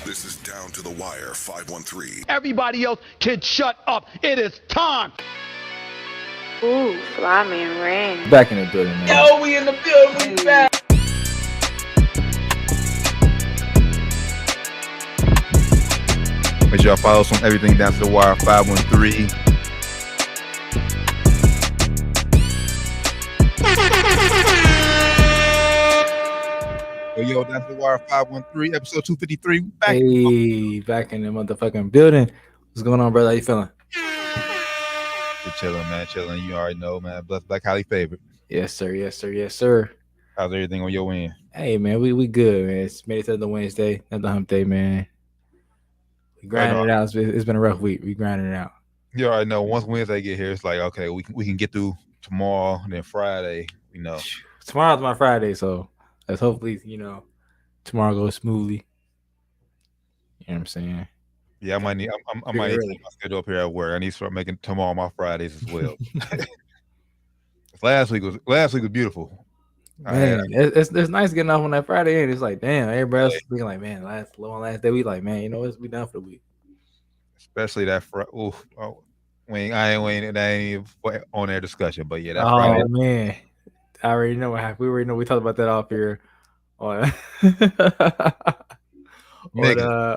This is Down to the Wire 513. Everybody else can shut up. It is time. Ooh, Flyman Rain. Back in the building, man. Yo, we in the building. We back. Make sure y'all follow us on everything Down to the Wire 513. Yo, Down to the Wire 513, episode 253. Back. Hey, back in the motherfucking building. What's going on, brother? How you feeling? Chilling, man. Chilling. You already know, man. Blessed Black, highly favored. Yes, sir. Yes, sir. Yes, sir. How's everything on your end? Hey, man, we good, man. It's made it to the Wednesday, another hump day, man. We grinding it out. It's been a rough week. We grinding it out. You already know. Once Wednesday get here, it's like, okay, we can get through tomorrow, and then Friday. You know, tomorrow's my Friday, so let's hopefully, tomorrow goes smoothly. You know what I'm saying? Yeah, I might need my schedule up here at work. I need to start making tomorrow my Fridays as well. Last week was beautiful. Man, it's nice getting off on that Friday, and it's like, damn, everybody else is thinking like, man, last day we like, man, it's we done for the week. Especially that Friday. I ain't even on their discussion, but yeah, that Friday. Oh man, I already know what happened. We already know. We talked about that off here on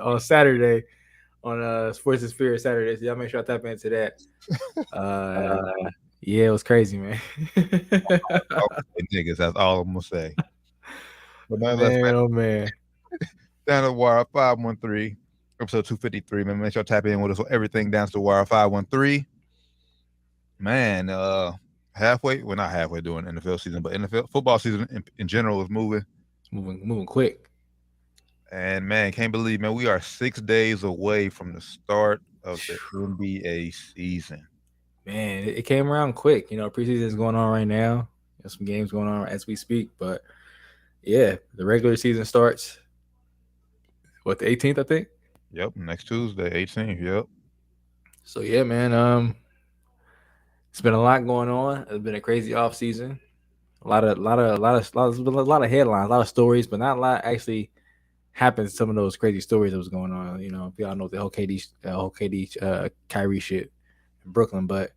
on Saturday on Sports and Spirit Saturday. So y'all make sure I tap into that. Yeah, it was crazy, man. Niggas, that's all I'm gonna say. But man. Down to the Wire 513, episode 253. Man, make sure you tap in with us on everything Down to the Wire 513. Man, not halfway during NFL season, but NFL football season in general is moving quick. And man, can't believe, man, we are 6 days away from the start of the NBA season. Man, it came around quick. Preseason is going on right now. There's some games going on as we speak. But, yeah, the regular season starts, the 18th, I think? Yep, next Tuesday, 18th, yep. So, yeah, man, it's been a lot going on. It's been a crazy offseason. A lot of headlines, a lot of stories, but not a lot actually happened to some of those crazy stories that was going on. We all know the whole KD Kyrie shit in Brooklyn, but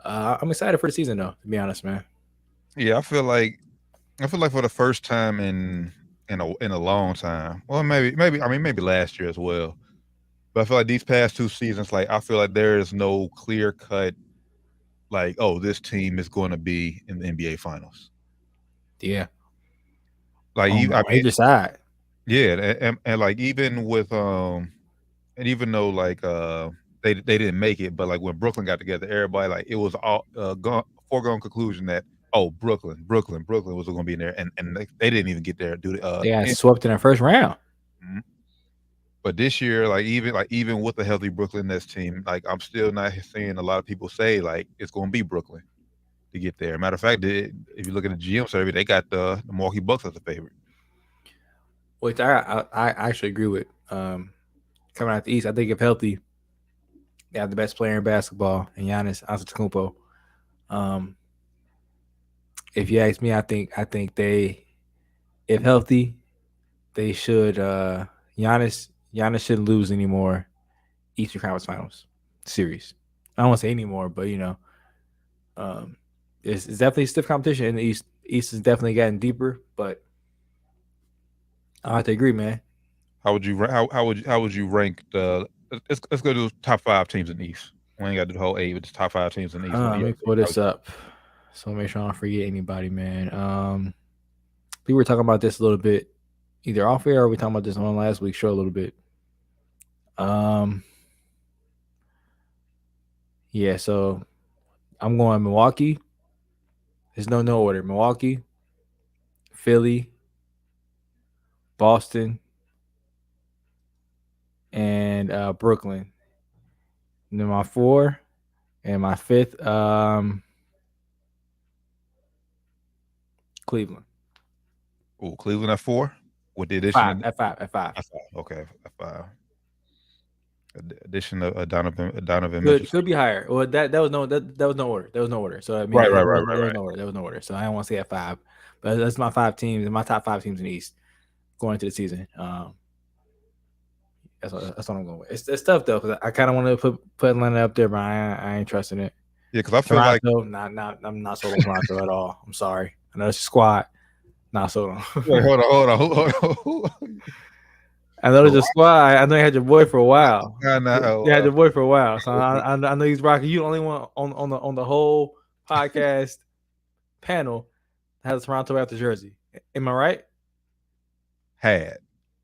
I'm excited for the season though, to be honest, man. Yeah, I feel like for the first time in a long time. Well, maybe last year as well. But I feel like these past two seasons, like I feel like there is no clear cut, like, oh, this team is going to be in the NBA Finals. Yeah. Like either side. Yeah, and like even with and even though like they didn't make it, but like when Brooklyn got together, everybody like it was all foregone conclusion that Brooklyn was going to be in there, and they didn't even get there. They got swept in the first round. Mm-hmm. But this year, even with the healthy Brooklyn Nets team, like I'm still not seeing a lot of people say like it's going to be Brooklyn to get there. Matter of fact, if you look at the GM survey, they got the Milwaukee Bucks as a favorite. Which I actually agree with. Coming out the East, I think if healthy, they have the best player in basketball, and Giannis Antetokounmpo. If you ask me, I think they, if healthy, they should. Giannis shouldn't lose any more Eastern Conference Finals series. I don't want to say anymore, but it's definitely stiff competition in the East. East has definitely gotten deeper, but I have to agree, man. How would you rank the? Let's go to the top 5 teams in the East. We ain't got to do the whole 8, but the top 5 teams in the East. Let me pull this up, so make sure I don't forget anybody, man. We were talking about this a little bit, either off air or we talking about this on last week's show a little bit. Yeah, so I'm going Milwaukee. There's no order. Milwaukee, Philly, Boston, and Brooklyn. And then my 4 and my 5th, Cleveland. Oh, Cleveland at 4 with the addition at 5. Okay, at 5. Addition of Donovan. Could be higher. Well, that was no order. There was no order. So I mean, right. There was no order. So I don't want to say at 5, but that's my 5 teams and my top 5 teams in the East going into the season. That's what I'm going with. It's tough though because I kind of want to put Atlanta up there, but I ain't trusting it. Yeah, because I feel like I'm not sold on Toronto at all. I'm sorry. I know it's a squad. Not sold on. wait, hold on. I know it's a squad. I know you had your boy for a while. No, You had your boy for a while, so I know he's rocking. You the only one on the whole podcast panel that has a Toronto Raptors jersey. Am I right? had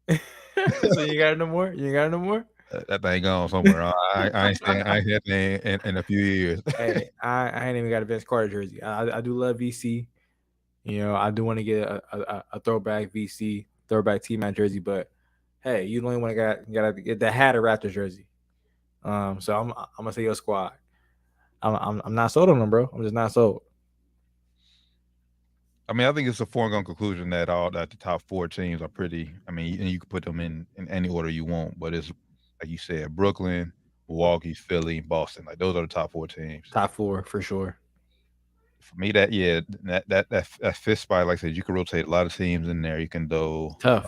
So you got it no more? You ain't got it no more? that thing gone somewhere. I ain't seen that thing in a few years. Hey, I ain't even got a Vince Carter jersey. I do love VC. You know, I do want to get a throwback VC, throwback T-Man jersey, but hey, you the only one that got to get that had a Raptors jersey. So I'm gonna say your squad. I'm not sold on them, bro. I'm just not sold. I mean, I think it's a foregone conclusion that the top 4 teams are pretty. I mean, and you can put them in any order you want, but it's like you said, Brooklyn, Milwaukee, Philly, Boston. Like those are the top 4 teams. Top 4 for sure. For me, that fifth spot, like I said, you can rotate a lot of teams in there. You can do Tough.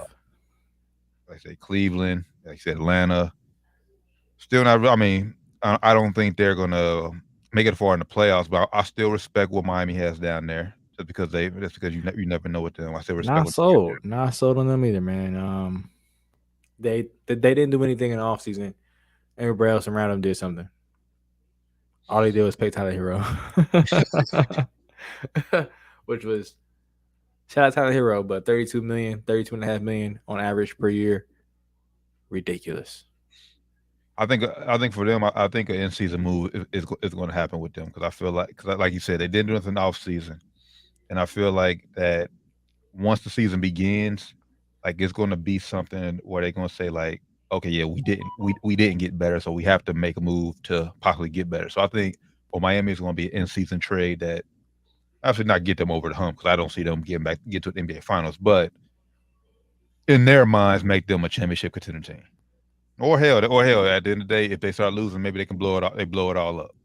Like I say, Cleveland, like I said, Atlanta. Still not. I mean, I don't think they're gonna make it far in the playoffs, but I still respect what Miami has down there. Just because you never know what them. I still respect. Not sold on them either, man. They didn't do anything in the offseason. Everybody else around them did something. All they did was pay Tyler Hero, which was shout out Tyler Hero, but $32.5 million on average per year, ridiculous. I think for them, I think an in-season move is going to happen with them because I feel like like you said, they didn't do anything off-season, and I feel like that once the season begins, like it's going to be something where they're going to say like, okay, yeah, we didn't get better, so we have to make a move to possibly get better. So I think for Miami is going to be an in-season trade that obviously not get them over the hump because I don't see them get to the NBA Finals, but in their minds, make them a championship contender team. Or hell, at the end of the day, if they start losing, maybe they can blow it all. They blow it all up.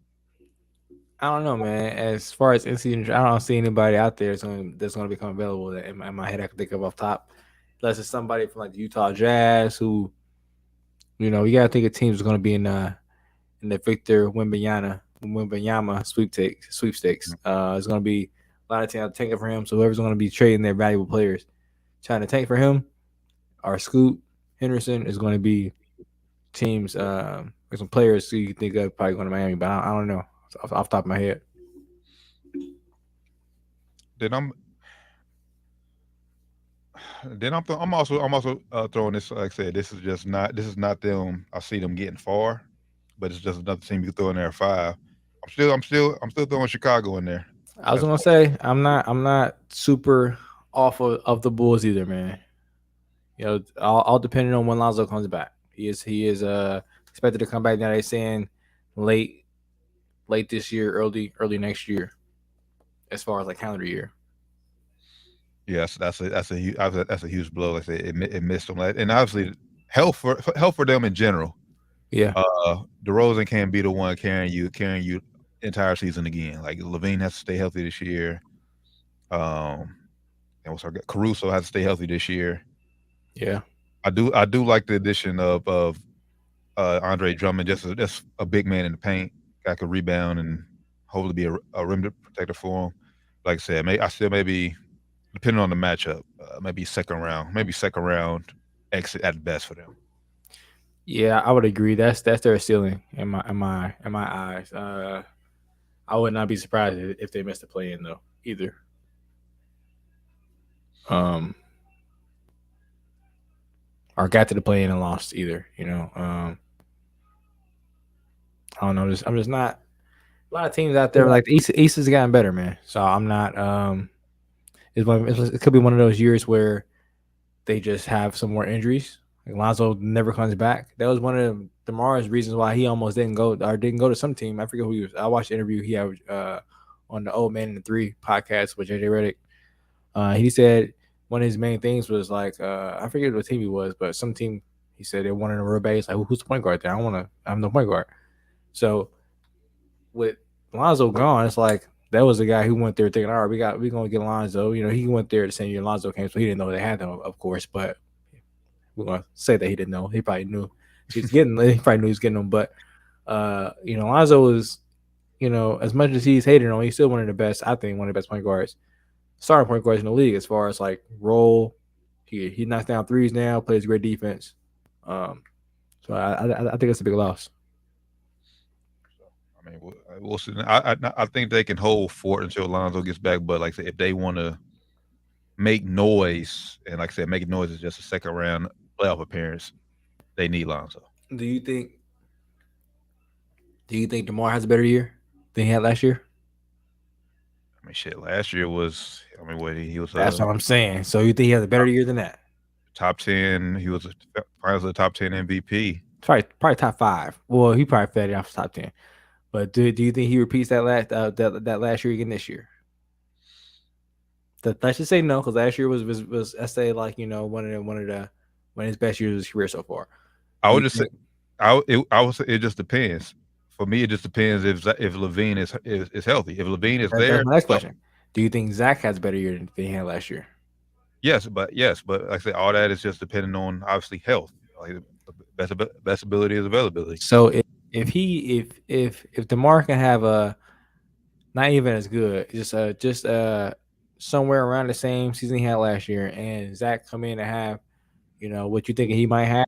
I don't know, man. As far as in-season, I don't see anybody out there that's going to become available that in my head I can think of off top, unless it's somebody from like the Utah Jazz who. You know, you gotta think a team's going to be in the Victor Wembanyama sweepstakes. It's going to be a lot of teams tanking for him. So whoever's going to be trading their valuable players, trying to tank for him, or Scoot Henderson is going to be teams. There's some players who you can think of probably going to Miami, but I don't know off the top of my head. Then I'm also throwing this. Like I said, this is not them. I see them getting far, but it's just another team you can throw in there at 5. I'm still throwing Chicago in there. I was gonna say I'm not super off of the Bulls either, man. You know, all depending on when Lonzo comes back. He is expected to come back. Now they're saying late this year, early next year, as far as like calendar year. Yes, that's a huge blow. Like I said, it missed them, and obviously health for them in general. Yeah, DeRozan can't be the one carrying you entire season again. Like LaVine has to stay healthy this year. And Caruso has to stay healthy this year. Yeah, I do like the addition of Andre Drummond, just a big man in the paint, guy could rebound and hopefully be a rim protector for him. Like I said, I still maybe. Depending on the matchup, maybe second round exit at best for them. Yeah, I would agree. That's their ceiling in my eyes. I would not be surprised if they missed the play in though either. Or got to the play in and lost either. You know, I don't know. I'm just not. A lot of teams out there like the East has gotten better, man. So I'm not. It could be one of those years where they just have some more injuries. Like Lonzo never comes back. That was one of DeMar's reasons why he almost didn't go to some team. I forget who he was. I watched the interview he had on the Old Man in the 3 podcast with JJ Redick. He said one of his main things was like I forget what team he was, but some team he said they wanted a real base. Like who's the point guard there? I'm no point guard. So with Lonzo gone, it's like. That was the guy who went there thinking, all right, we're going to get Lonzo. You know, he went there the same year Lonzo came, so he didn't know they had him, of course. But we're going to say that he didn't know. He probably knew. he's getting. He probably knew he was getting them, but Lonzo is, as much as he's hated on, he's still one of the best. I think one of the best starting point guards in the league as far as like role. He knocks down threes now, plays great defense. So I think it's a big loss. I mean, we'll see. I think they can hold fort until Lonzo gets back. But like I said, if they want to make noise, and like I said, making noise is just a second round playoff appearance, they need Lonzo. Do you think DeMar has a better year than he had last year? I mean, shit. Last year was. I mean, what he was. That's what I'm saying. So you think he has a better year than that? Top 10. He was finals of the top 10 MVP. Probably top 5. Well, he probably fed it off top 10. But do you think he repeats that last year again this year? Let's just say no, because last year was I say like one of his best years of his career so far. I would just say it just depends. For me, it just depends if Levine is healthy. If Levine is there. That's my next question. Do you think Zach has a better year than he had last year? Yes, but like I said, all that is just depending on obviously health. Like best ability is availability. So if DeMar can have a not even as good, just somewhere around the same season he had last year, and Zach come in and have what you think he might have,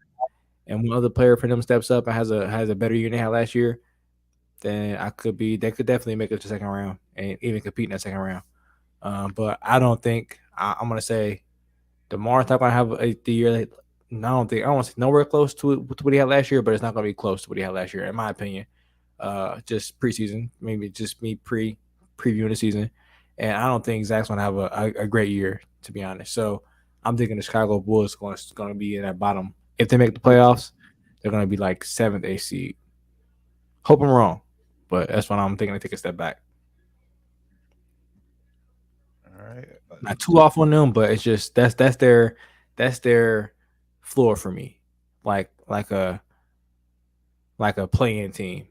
and one other player for them steps up and has a better year than they had last year, then they could definitely make it to the second round and even compete in that second round. But I don't think I'm gonna say DeMar's not gonna have the year that I don't want to say nowhere close to what he had last year, but it's not gonna be close to what he had last year, in my opinion. Just preseason, maybe just me previewing the season, and I don't think Zach's gonna have a great year, to be honest. So I'm thinking the Chicago Bulls gonna be in that bottom. If they make the playoffs, they're gonna be like 7th, 8th seed. Hope I'm wrong, but that's what I'm thinking. They take a step back. All right, not too off on them, but it's just that's their floor for me, like a play-in team.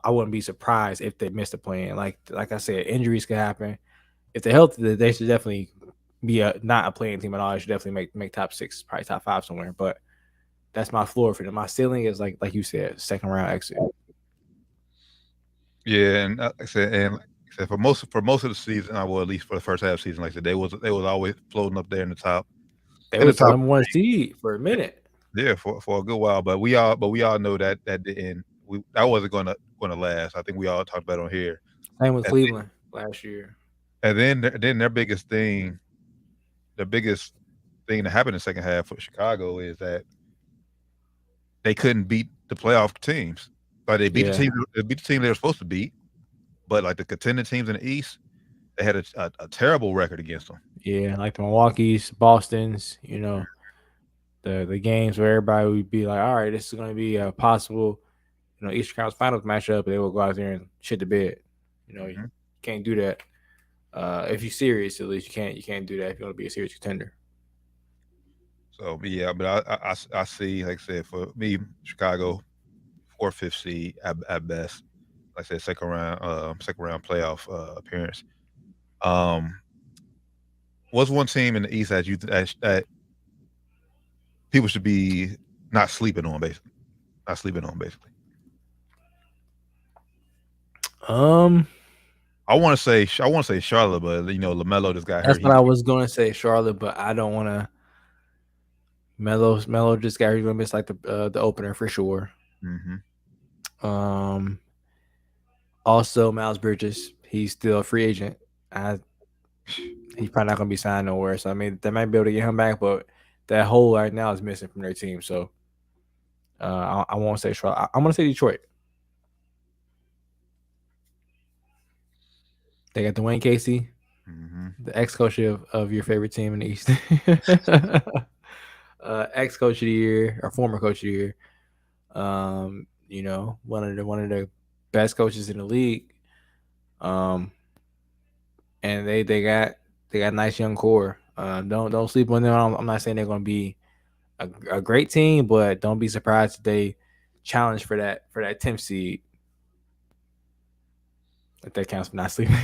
I wouldn't be surprised if they missed a play-in. Like I said, injuries could happen. If they're healthy, they should definitely be not a play-in team at all. They should definitely make top 6, probably top 5 somewhere. But that's my floor for them. My ceiling is like you said, second round exit. Yeah, and like I said, for most of the season, well, at least for the first half of the season, like I said, they was always floating up there in the top. They was the number 1 seed for a minute. Yeah, for a good while, but we all know that didn't. That wasn't going to last. I think we all talked about it on here. Same with Cleveland last year. And then their biggest thing, that happened in the second half for Chicago is that they couldn't beat the playoff teams. Like they beat the team they were supposed to beat, but like the contending teams in the East, they had a terrible record against them. Yeah, like the Milwaukee's, Boston's, the games where everybody would be like, all right, this is going to be a possible, Eastern Conference Finals matchup. They will go out there and shit the bed. You can't do that. If you're serious, at least you can't do that if you want to be a serious contender. So yeah, but I see, like I said, for me, Chicago, 4th, 5th seed at best. Like I said, second round playoff appearance. What's one team in the East that people should be not sleeping on, basically? I want to say Charlotte, but LaMelo just got hurt. That's what I was going to say, Charlotte, but I don't want to. Melo just got hurt. He's going to miss like the opener for sure. Mm-hmm. Also, Miles Bridges, he's still a free agent. He's probably not going to be signed nowhere. So I mean, they might be able to get him back, but that hole right now is missing from their team. So I won't say Charlotte. I'm going to say Detroit. They got Dwayne Casey, the ex-coach of your favorite team in the East. Ex-coach of the year or former coach of the year. One of the best coaches in the league. And they got a nice young core. Don't sleep on them. I'm not saying they're going to be a great team, but don't be surprised if they challenge for that 10th seed. If that counts for not sleeping.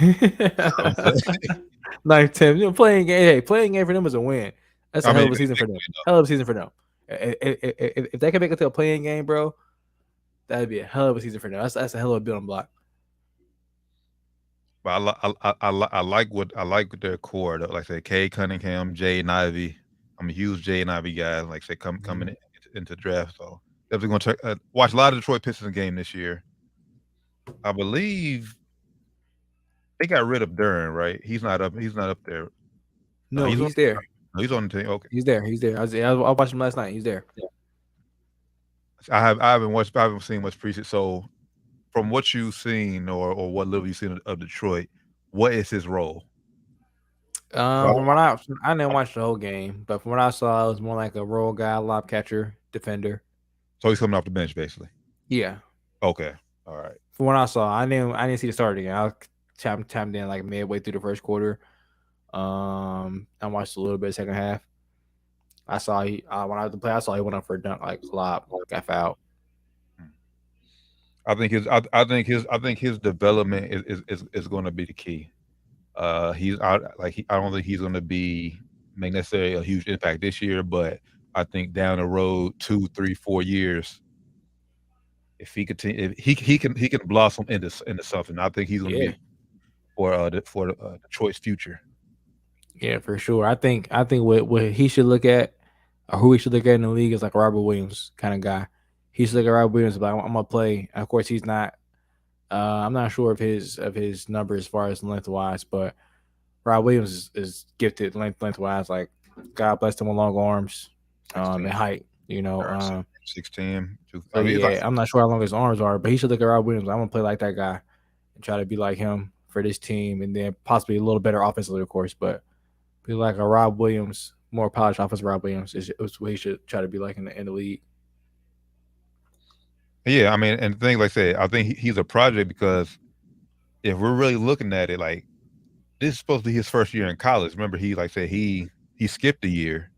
Like 10, playing game for them is a win. That's a hell of a season for them. If they can make it to a playing game, bro, that'd be a hell of a season for them. That's a hell of a building block. But I like their core. Though. Like I said, Cade Cunningham, Jaden Ivey. I'm a huge Jaden Ivey guy. Like I said, coming into the draft. So definitely going to watch a lot of Detroit Pistons game this year. I believe they got rid of Duren, right? He's not up there. No, he's there. No, he's on the team. Okay, he's there. I watched him last night. He's there. Yeah. I haven't seen much preseason. So from what you've seen or what little you've seen of Detroit, what is his role? From what I didn't watch the whole game, but from what I saw, it was more like a role guy, lob catcher, defender. So he's coming off the bench, basically. Yeah. Okay. All right. From what I saw, I didn't see the start again. I chimed in like midway through the first quarter. I watched a little bit of second half. I saw when I was to play, I saw he went up for a dunk, like lob, got fouled. I think his development is going to be the key. I don't think he's going to make necessarily a huge impact this year, but I think down the road 2, 3, 4 years, if he can blossom into something. I think he's going to be for Detroit's future. Yeah, for sure. I think what he should look at, or who he should look at in the league, is like a Robert Williams kind of guy. He should look at Robert Williams, but I'm gonna play. Of course, he's not. I'm not sure of his number as far as lengthwise, but Rob Williams is gifted lengthwise. Like, God bless him with long arms, and height. 6'10". I'm not sure how long his arms are, but he should look at Rob Williams. I'm gonna play like that guy and try to be like him for this team, and then possibly a little better offensively, of course, but be like a Rob Williams, more polished offensive Rob Williams is what he should try to be like in the league. Yeah, I mean, and the thing, like I said, I think he's a project because if we're really looking at it, like, this is supposed to be his first year in college. Remember, he skipped a year,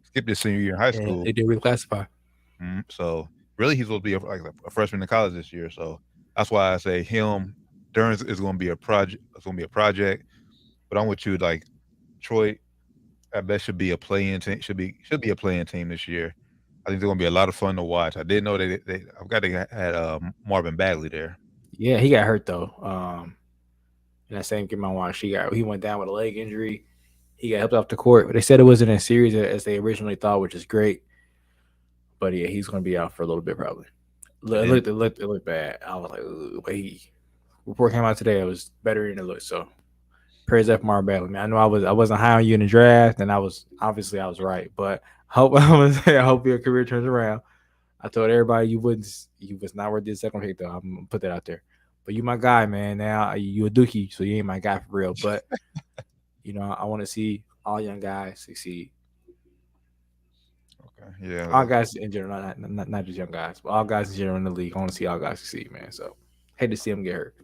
skipped his senior year in high school. They did reclassify. So really, he's supposed to be a freshman in college this year. So that's why I say Duren is going to be a project. It's going to be a project. But I'm with you, like, Detroit, I bet should be a play-in team. Should be a play-in team this year. I think they're going to be a lot of fun to watch. I didn't know they had Marvin Bagley there. Yeah, he got hurt though. In that same game I watched, he went down with a leg injury. He got helped off the court. They said it wasn't as serious as they originally thought, which is great. But yeah, he's going to be out for a little bit probably. It looked bad. I was like, report came out today. It was better than it looked. So praise up Marvin Bagley. Man, I know I wasn't high on you in the draft, and I was right, but. I hope your career turns around. I told everybody you was not worth the second pick though. I'm gonna put that out there. But you my guy, man. Now you a dookie, so you ain't my guy for real. But I want to see all young guys succeed. Okay, yeah. All guys in general, not just young guys, but all guys in general in the league. I want to see all guys succeed, man. So hate to see them get hurt.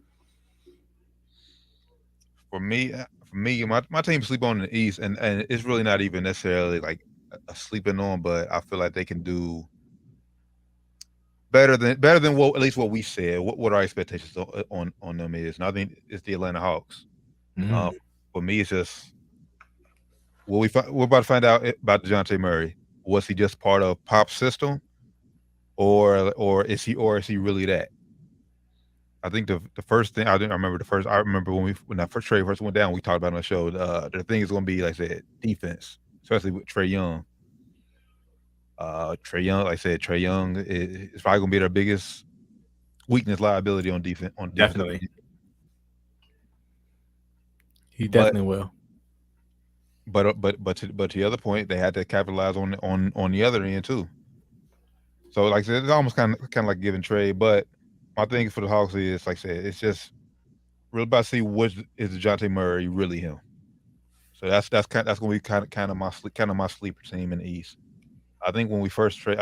For me, my team sleep on in the East, and it's really not even necessarily like sleeping on, but I feel like they can do better than what at least what we said. What our expectations on them is, and I think it's the Atlanta Hawks. For me, it's just we're about to find out about DeJounte Murray. Was he just part of Pop's system, or is he really that? I think the first thing I remember when that first trade first went down, we talked about it on the show. The thing is going to be, like I said, defense. Especially with Trae Young. Trae Young is probably gonna be their biggest weakness, liability on defense. Definitely, he definitely will. But to the other point, they had to capitalize on the other end too. So, like I said, it's almost kind of like giving trade. But my thing for the Hawks is, like I said, it's just really about to see what is DeJounte Murray really him. So that's going to be kind of my sleeper team in the East. I think when we first talked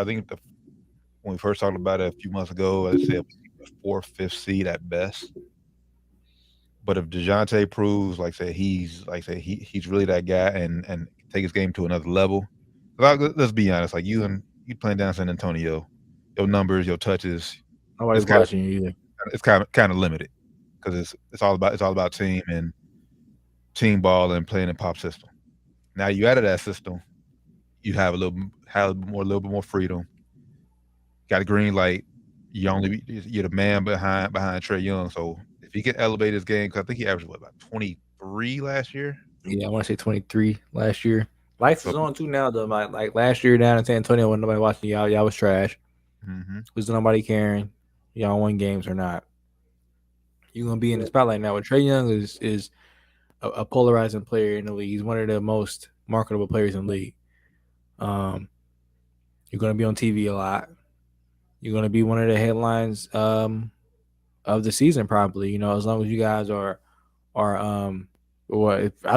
about it a few months ago, I said 4th, 5th seed at best. But if DeJounte proves, he's really that guy and take his game to another level. Let's be honest, like you playing down San Antonio, your numbers, your touches, nobody's watching you either. It's kind of limited because it's all about team and team ball and playing in Pop system. Now you added that system, you have a little bit more freedom. Got a green light. You're the man behind Trae Young. So if he can elevate his game, because I think he averaged about 23 last year. Yeah, I want to say 23 last year. Lights is So- on too now though. Like last year down in San Antonio when nobody watching y'all was trash. Mhm. Was nobody caring? Y'all won games or not? You're gonna be in the spotlight now. With Trae Young is a polarizing player in the league. He's one of the most marketable players in the league. You're gonna be on TV a lot. You're gonna be one of the headlines of the season, probably. You know, as long as you guys are I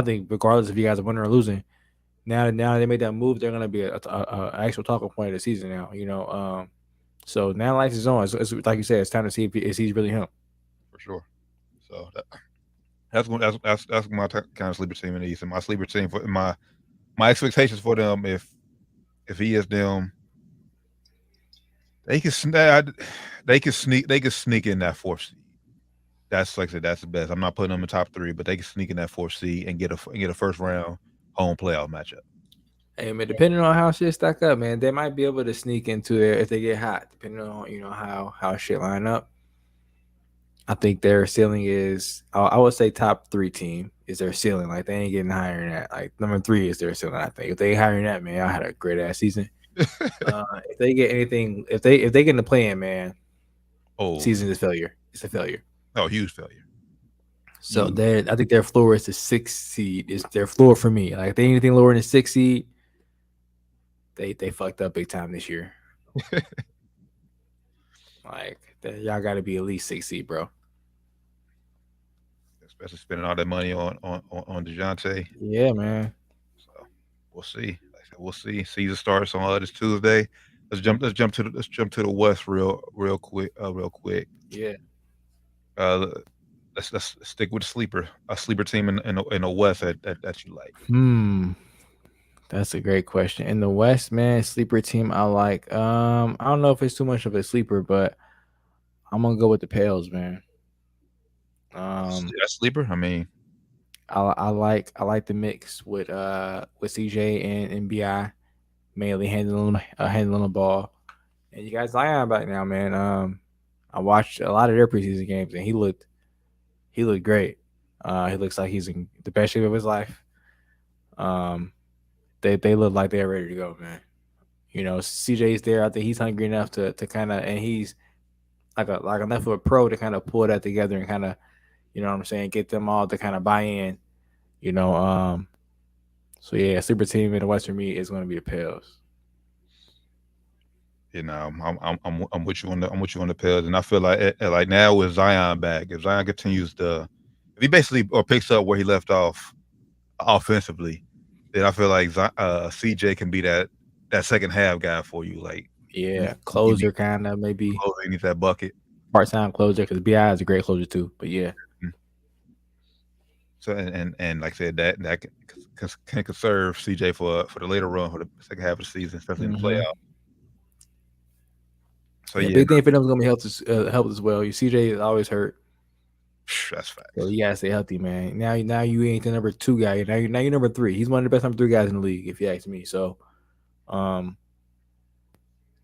think regardless if you guys are winning or losing, now they made that move, they're gonna be a actual talking point of the season now. You know, so now lights is on. It's like you said, it's time to see if he's really him. For sure. So that's my kind of sleeper team in the East. And my sleeper team for my expectations for them, if he is them, they can sneak in that fourth seed. That's like I said, that's the best. I'm not putting them in top 3, but they can sneak in that fourth seed and get a first round home playoff matchup. Hey man, depending on how shit stack up, man, they might be able to sneak into there if they get hot, depending on how shit line up. I think their ceiling is I would say top 3 team is their ceiling. Like they ain't getting higher than that. Like number 3 is their ceiling. I think if they higher than that, man, I had a great ass season. If they get anything, if they get in the play-in, man, season is failure. It's a failure. Oh, huge failure. So I think their floor is the 6th seed. Is their floor for me. Like if they anything lower than the 6th seed, they fucked up big time this year. Like y'all got to be at least 6th seed, bro. Especially spending all that money on DeJounte. Yeah, man. So we'll see. Like I said, we'll see. Season starts on this Tuesday. Let's jump to the West real quick. Yeah. Let's stick with a sleeper team in the West that you like. That's a great question. In the West, man, sleeper team I like. I don't know if it's too much of a sleeper, but I'm gonna go with the Pels, man. That's sleeper. I mean, I like the mix with CJ and BI, mainly handling the ball. And you guys Zion back now, man. I watched a lot of their preseason games, and he looked great. He looks like he's in the best shape of his life. They look like they're ready to go, man. You know, CJ's there. I think he's hungry enough to kind of, and he's like enough of a pro to kind of pull that together and kind of, you know what I'm saying, get them all to kind of buy in. You know, so yeah, sleeper team in the West for me is going to be the Pels. You know, I'm with you on the Pels, and I feel like now with Zion back, if Zion continues if he basically picks up where he left off offensively, then I feel like CJ can be that second half guy for you. Like, yeah, closer kind of maybe. Closer, he needs that bucket. Part-time closer because BI is a great closer too. But yeah. So and like I said, that can serve CJ for the later run for the second half of the season, especially in the playoff. So yeah, big thing for them is gonna be help as well. CJ is always hurt. That's fact. So you gotta stay healthy, man. Now you ain't the number 2 guy. Now you're number 3. He's one of the best number 3 guys in the league, if you ask me. So,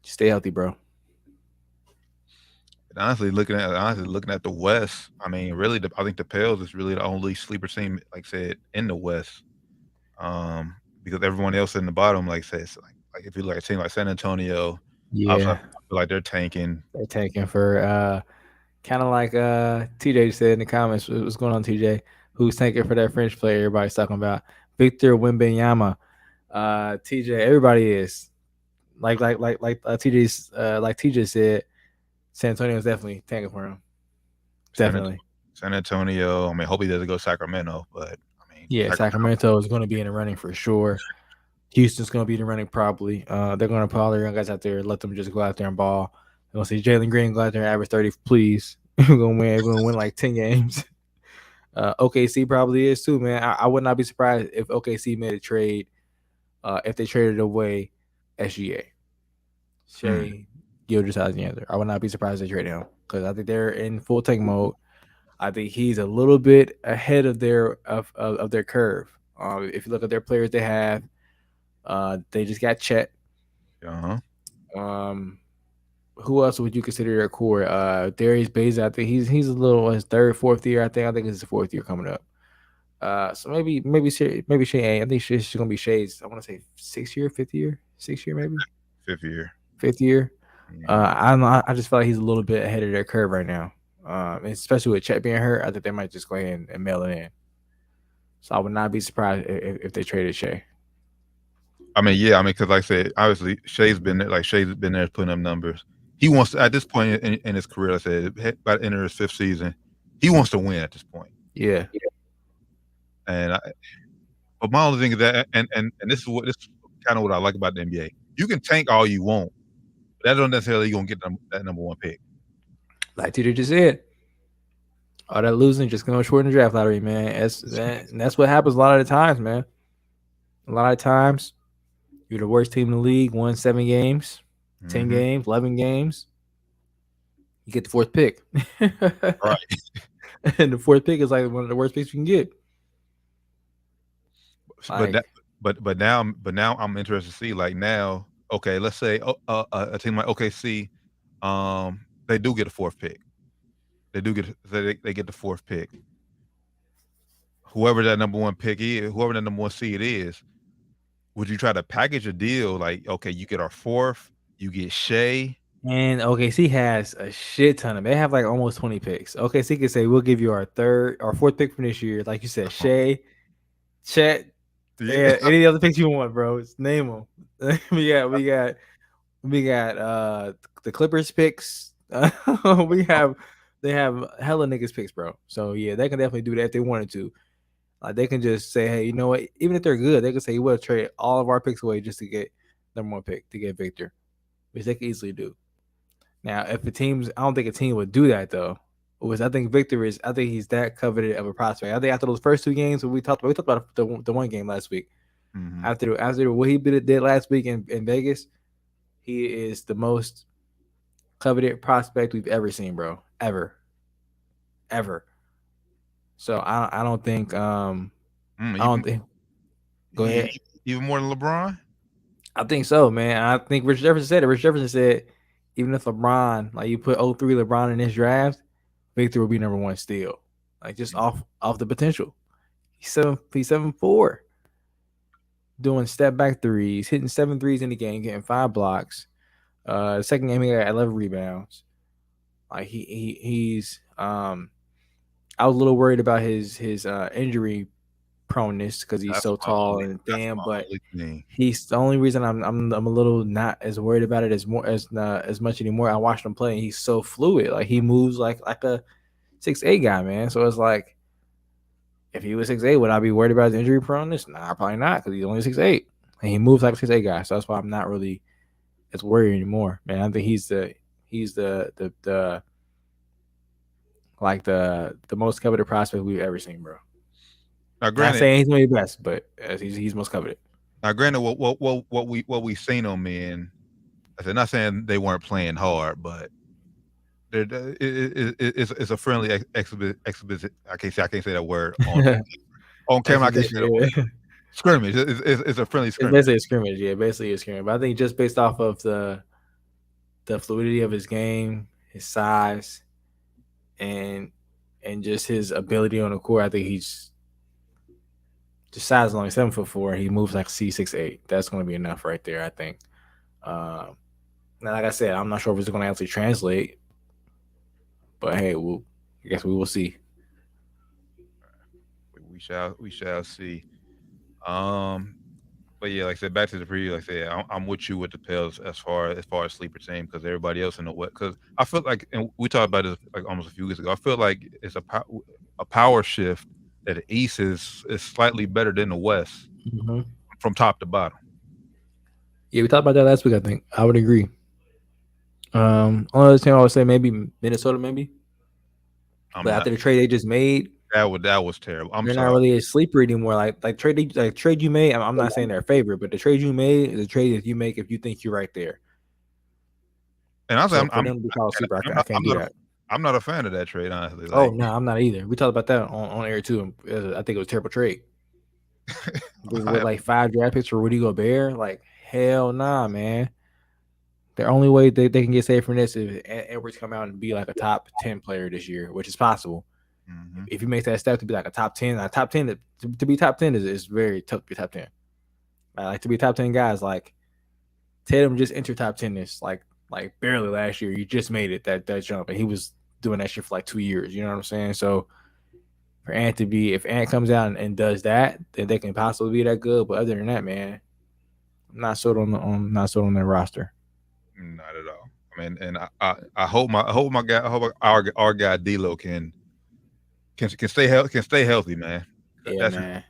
stay healthy, bro. And honestly, looking at the West, I mean, really, I think the Pels is really the only sleeper team, like I said, in the West. Because everyone else in the bottom, like I said, like if you look at a team like San Antonio, yeah, I feel like they're tanking. They're tanking for kind of like TJ said in the comments. What's going on, TJ? Who's tanking for that French player everybody's talking about? Victor Wembanyama. TJ, everybody is like TJ said. San Antonio is definitely tanking for him. Definitely. San Antonio. I mean, hope he doesn't go Sacramento, but I mean, yeah, Sacramento is going to be in the running for sure. Houston's going to be in the running probably. They're going to put all their young guys out there, let them just go out there and ball. They're going to see Jalen Green go out there and average 30, please. We're going to win. We're going to win like 10 games. OKC probably is too, man. I would not be surprised if OKC made a trade. If they traded away SGA, Shea Gilgeous-Alexander. I would not be surprised if they trade him because I think they're in full tank mode. I think he's a little bit ahead of their curve. If you look at their players they have, They just got Chet. Who else would you consider their core? Darius Beza, I think he's a little his third, fourth year. I think it's his fourth year coming up. So maybe Shea. I think she's gonna be Shay's. I want to say 6th year, 5th year, 6th year, maybe 5th year. 5th year. Yeah. I don't know. I just feel like he's a little bit ahead of their curve right now. Especially with Chet being hurt, I think they might just go ahead and mail it in. So I would not be surprised if they traded Shea. I mean, yeah, because like I said, obviously Shay's been there putting up numbers. He wants to, at this point in his career, like I said, by the end of his 5th season, he wants to win at this point. Yeah. But my only thing is that, and this is kind of what I like about the NBA. You can tank all you want, but that don't necessarily you're gonna get that number 1 pick. Like Tito just said, all that losing just gonna shorten the draft lottery, man. That's what happens a lot of the times, man. A lot of times, you're the worst team in the league, won 7 games, 10 games, 11 games. You get the 4th pick. Right. And the 4th pick is like one of the worst picks you can get. But now I'm interested to see, like, now, okay, let's say a team like OKC, they do get a 4th pick. They get the 4th pick. Whoever that number 1 pick is, whoever that number 1 seed is, would you try to package a deal like, okay, you get our 4th, you get Shea? And OKC has a shit ton of. They have like almost 20 picks. OKC could say we'll give you our 4th pick from this year, like you said, Shea, Chet. Yeah, any other picks you want, bro. Just name them. we got the Clippers picks. They have hella niggas picks, bro. So yeah, they can definitely do that if they wanted to. They can just say, hey, you know what? Even if they're good, they can say, we'll trade all of our picks away just to get number 1 pick, to get Victor, which they can easily do. Now, I don't think a team would do that though. Because I think he's that coveted of a prospect. I think after those first 2 games, we talked about the one game last week. Mm-hmm. After what he did last week in Vegas, he is the most coveted prospect we've ever seen, bro. Ever. So I don't think I don't think. Go ahead. Even more than LeBron? I think so, man. I think Rich Jefferson said it. Rich Jefferson said even if LeBron, like you put 03 LeBron in this draft, Victor will be number 1 still. Like just off the potential. He's 7'4", doing step back threes, hitting 7 threes in the game, getting 5 blocks. The second game he got 11 rebounds. Like he's I was a little worried about his injury proneness because he's so tall and thin, but he's the only reason I'm a little not as worried about it as much anymore. I watched him play and he's so fluid. Like he moves like a 6'8" guy, man. So it's like if he was 6'8", would I be worried about his injury proneness? Nah, probably not, because he's only 6'8", and he moves like a 6'8" guy. So that's why I'm not really as worried anymore, man. I think he's the most coveted prospect we've ever seen, bro. Now, granted, not saying he's gonna be the best, but he's most coveted. Now, granted, what we seen on men, I said, not saying they weren't playing hard, but it's a friendly exhibit. I can't say that word on camera. I can't say that word. Scrimmage. It's a friendly scrimmage. It's basically a scrimmage, yeah. Basically a scrimmage. But I think just based off of the fluidity of his game, his size, and just his ability on the court, I think he's just size only 7'4". He moves like C6'8". That's going to be enough right there, I think. Now, like I said, I'm not sure if it's going to actually translate, but hey, I guess we will see. We shall see. But yeah, like I said, back to the preview. Like I said, I'm with you with the Pels as far as sleeper team, because everybody else in the West. Because I feel like, and we talked about this like almost a few weeks ago. I feel like it's a power shift that the East is slightly better than the West from top to bottom. Yeah, we talked about that last week. I think I would agree. Only other team I would say maybe Minnesota, maybe. But after the trade they just made, that was terrible. They're not really a sleeper anymore. Like trade you made. I'm not saying they're a favorite, but the trade you made is a trade that you make if you think you're right there. And I can't do that. I'm not a fan of that trade, honestly. No, I'm not either. We talked about that on air too. I think it was a terrible trade. with like 5 draft picks for Rudy Gobert. Like, hell nah, man. The only way they can get saved from this is Edwards come out and be like a top 10 player this year, which is possible. Mhm. If he makes that step to be like a top 10, to be top 10 is very tough to be top 10. Like to be top 10 guys, like Tatum just entered top 10 this like barely last year. He just made it that jump, and he was doing that shit for like 2 years. You know what I'm saying? So for Ant to be, if Ant comes out and does that, then they can possibly be that good. But other than that, man, I'm not sold on their roster. Not at all. I mean, and I hope our guy D'Lo can stay healthy, man. Yeah, man.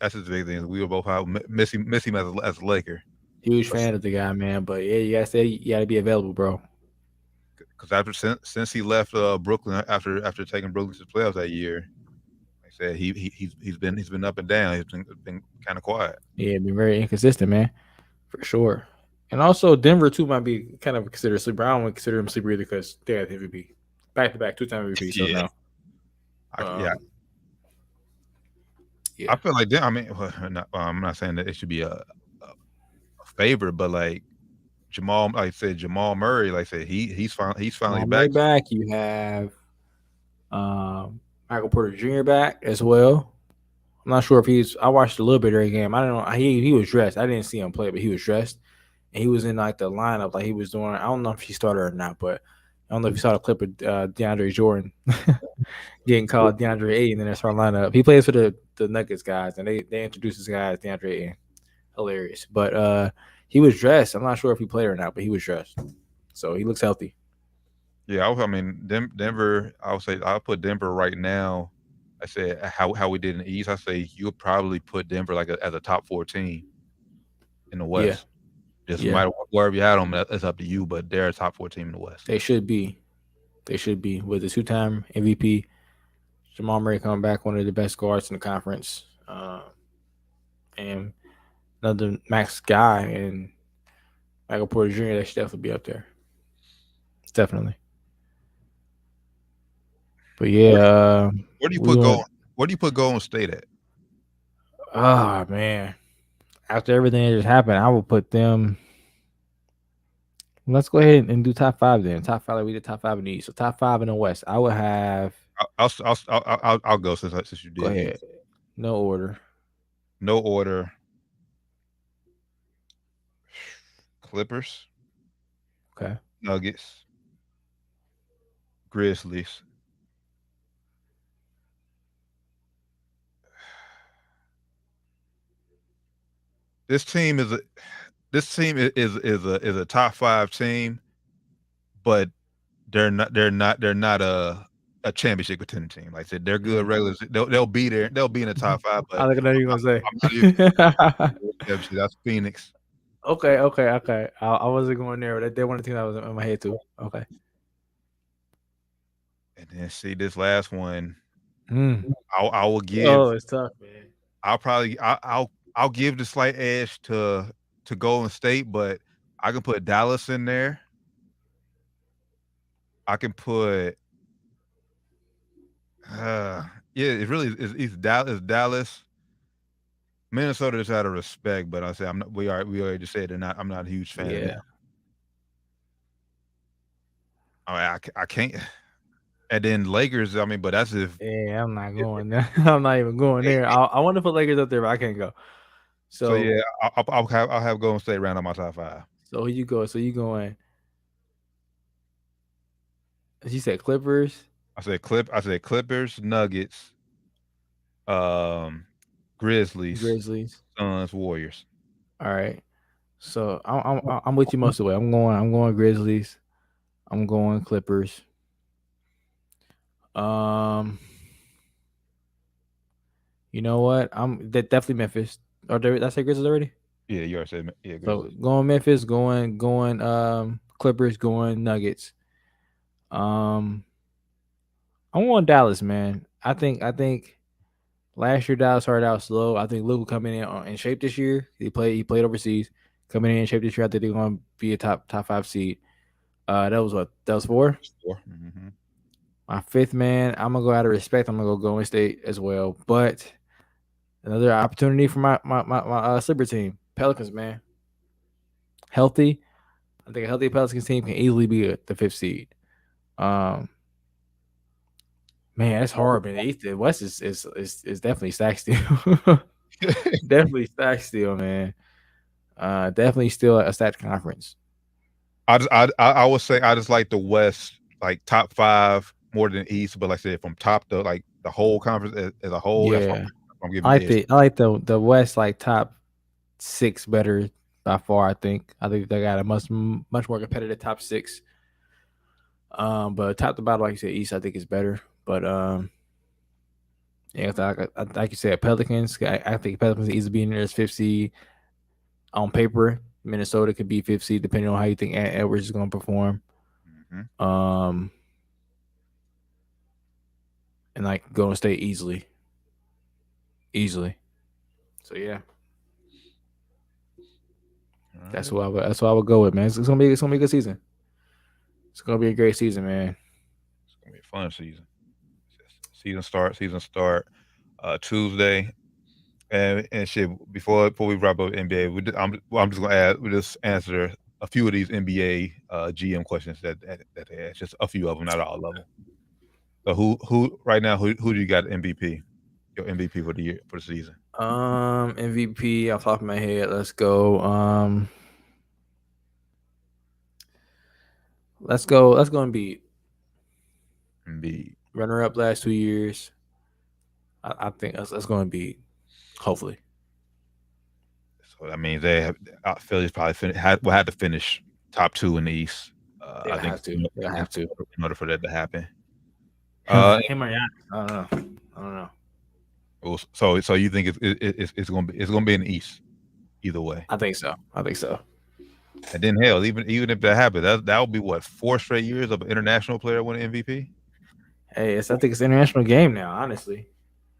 That's his big thing. We were both out miss him as a Laker. Huge fan of the guy, man. But yeah, you gotta be available, bro. Because since he left Brooklyn after taking Brooklyn to the playoffs that year, like I said, he's been up and down. He's been kind of quiet. Yeah, been very inconsistent, man, for sure. And also Denver too might be kind of considered sleeper. I don't want to consider him sleeper either because they had MVP, back-to-back 2-time MVP. So Yeah. no. Yeah. I feel like I mean, I'm not saying that it should be a favorite, but like Jamal Murray, like I said, he's finally back. You have Michael Porter Jr. back as well. I'm not sure if I watched a little bit of the game. I don't know. He was dressed. I didn't see him play, but he was dressed. And he was in like the lineup, like he was doing. I don't know if he started or not, but I don't know if you saw the clip of DeAndre Jordan getting called DeAndre Ayton in their starting lineup. He plays for the Nuggets guys, and they introduced this guy as DeAndre Ayton. Hilarious. But he was dressed. I'm not sure if he played or not, but he was dressed. So he looks healthy. Yeah, I mean Denver. I would say I'll put Denver right now. I said how we did in the East. I say you'll probably put Denver like as a top 4 team in the West. Yeah. Just no matter wherever you had them, that's up to you. But they're a top 4 team in the West. They should be. With the 2-time MVP, Jamal Murray coming back, one of the best guards in the conference, and another max guy, and Michael Porter Jr. They should definitely be up there. Definitely. But yeah, where do you put Golden State at? Oh man. After everything that just happened, I will put them. Let's go ahead and do top 5 then. Top 5, like we did top 5 in the East. So top 5 in the West. I would have. I'll go since you did. Go ahead. No order. Clippers. Okay. Nuggets. Grizzlies. This team is a top 5 team, but they're not a championship contending team. Like I said, they're good regulars. They'll be there. They'll be in the top 5. But I don't know what you're gonna say. That's Phoenix. Okay. I wasn't going there, but they one of the teams that was in my head too. Okay. And then see this last one. Mm. I will give. Oh, it's tough, man. I'll give the slight edge to Golden State, but I can put Dallas in there. I can put it's Dallas. Minnesota is out of respect, but I say I'm not. We already just said they're not. I'm not a huge fan of them. I can't. And then Lakers. I mean, but that's if. Yeah, I'm not going there. I'm not even going there. I want to put Lakers up there, but I can't go. So yeah, I'll have Golden State round on my top 5. So who you go? So you going? You said Clippers. I said Clippers, Nuggets, Grizzlies, Suns, Warriors. All right. So I'm with you most of the way. I'm going Grizzlies. I'm going Clippers. You know what? I'm definitely Memphis. Or did I say Grizzlies already? Yeah, you already said Grizzlies. So going Memphis, going Clippers, going Nuggets. I'm going Dallas, man. I think last year Dallas started out slow. I think Luke will come in shape this year. He played overseas. Coming in shape this year, I think they're going to be a top 5 seed. That was 4? 4. Mm-hmm. My 5th man, I'm gonna go out of respect. I'm gonna go Golden State as well, but Another opportunity for my sleeper team, Pelicans, man. Healthy. I think a healthy Pelicans team can easily be the 5th seed. Man, it's hard, man. The East, the West is definitely stacked still. Definitely stacked still, man. Definitely still a stacked conference. I would say I just like the West, like top 5 more than East, but like I said, from top to like the whole conference as a whole. Yeah, that's I'm giving I like the West like top 6 better by far. I think they got a much more competitive top 6. But top to bottom, like you said, East I think is better. But yeah, like you said, Pelicans. I think Pelicans easily be in there as 5th seed on paper. Minnesota could be 5th seed depending on how you think Edwards is going to perform. Mm-hmm. And like Golden State easily. So yeah, that's what I would go with, man. It's gonna be a good season. It's gonna be a great season, man. It's gonna be a fun season. Season start Tuesday. And shit. Before we wrap up NBA, I'm just gonna add. We just answer a few of these NBA GM questions that they asked. Just a few of them, not all of them. So who right now? Who do you got MVP? Your MVP for the year, for the season? MVP off the top of my head. Let's go. Let's go Embiid. Runner up last 2 years. I think that's going to be, hopefully. So that means Philly's probably will have to finish top 2 in the East. I think they have to in order for that to happen. Him or Giannis? I don't know. So you think it's gonna be in the East either way? I think so. And then hell, even if that happens, that would be what, 4 straight years of an international player winning MVP. Hey, I think it's an international game now. Honestly,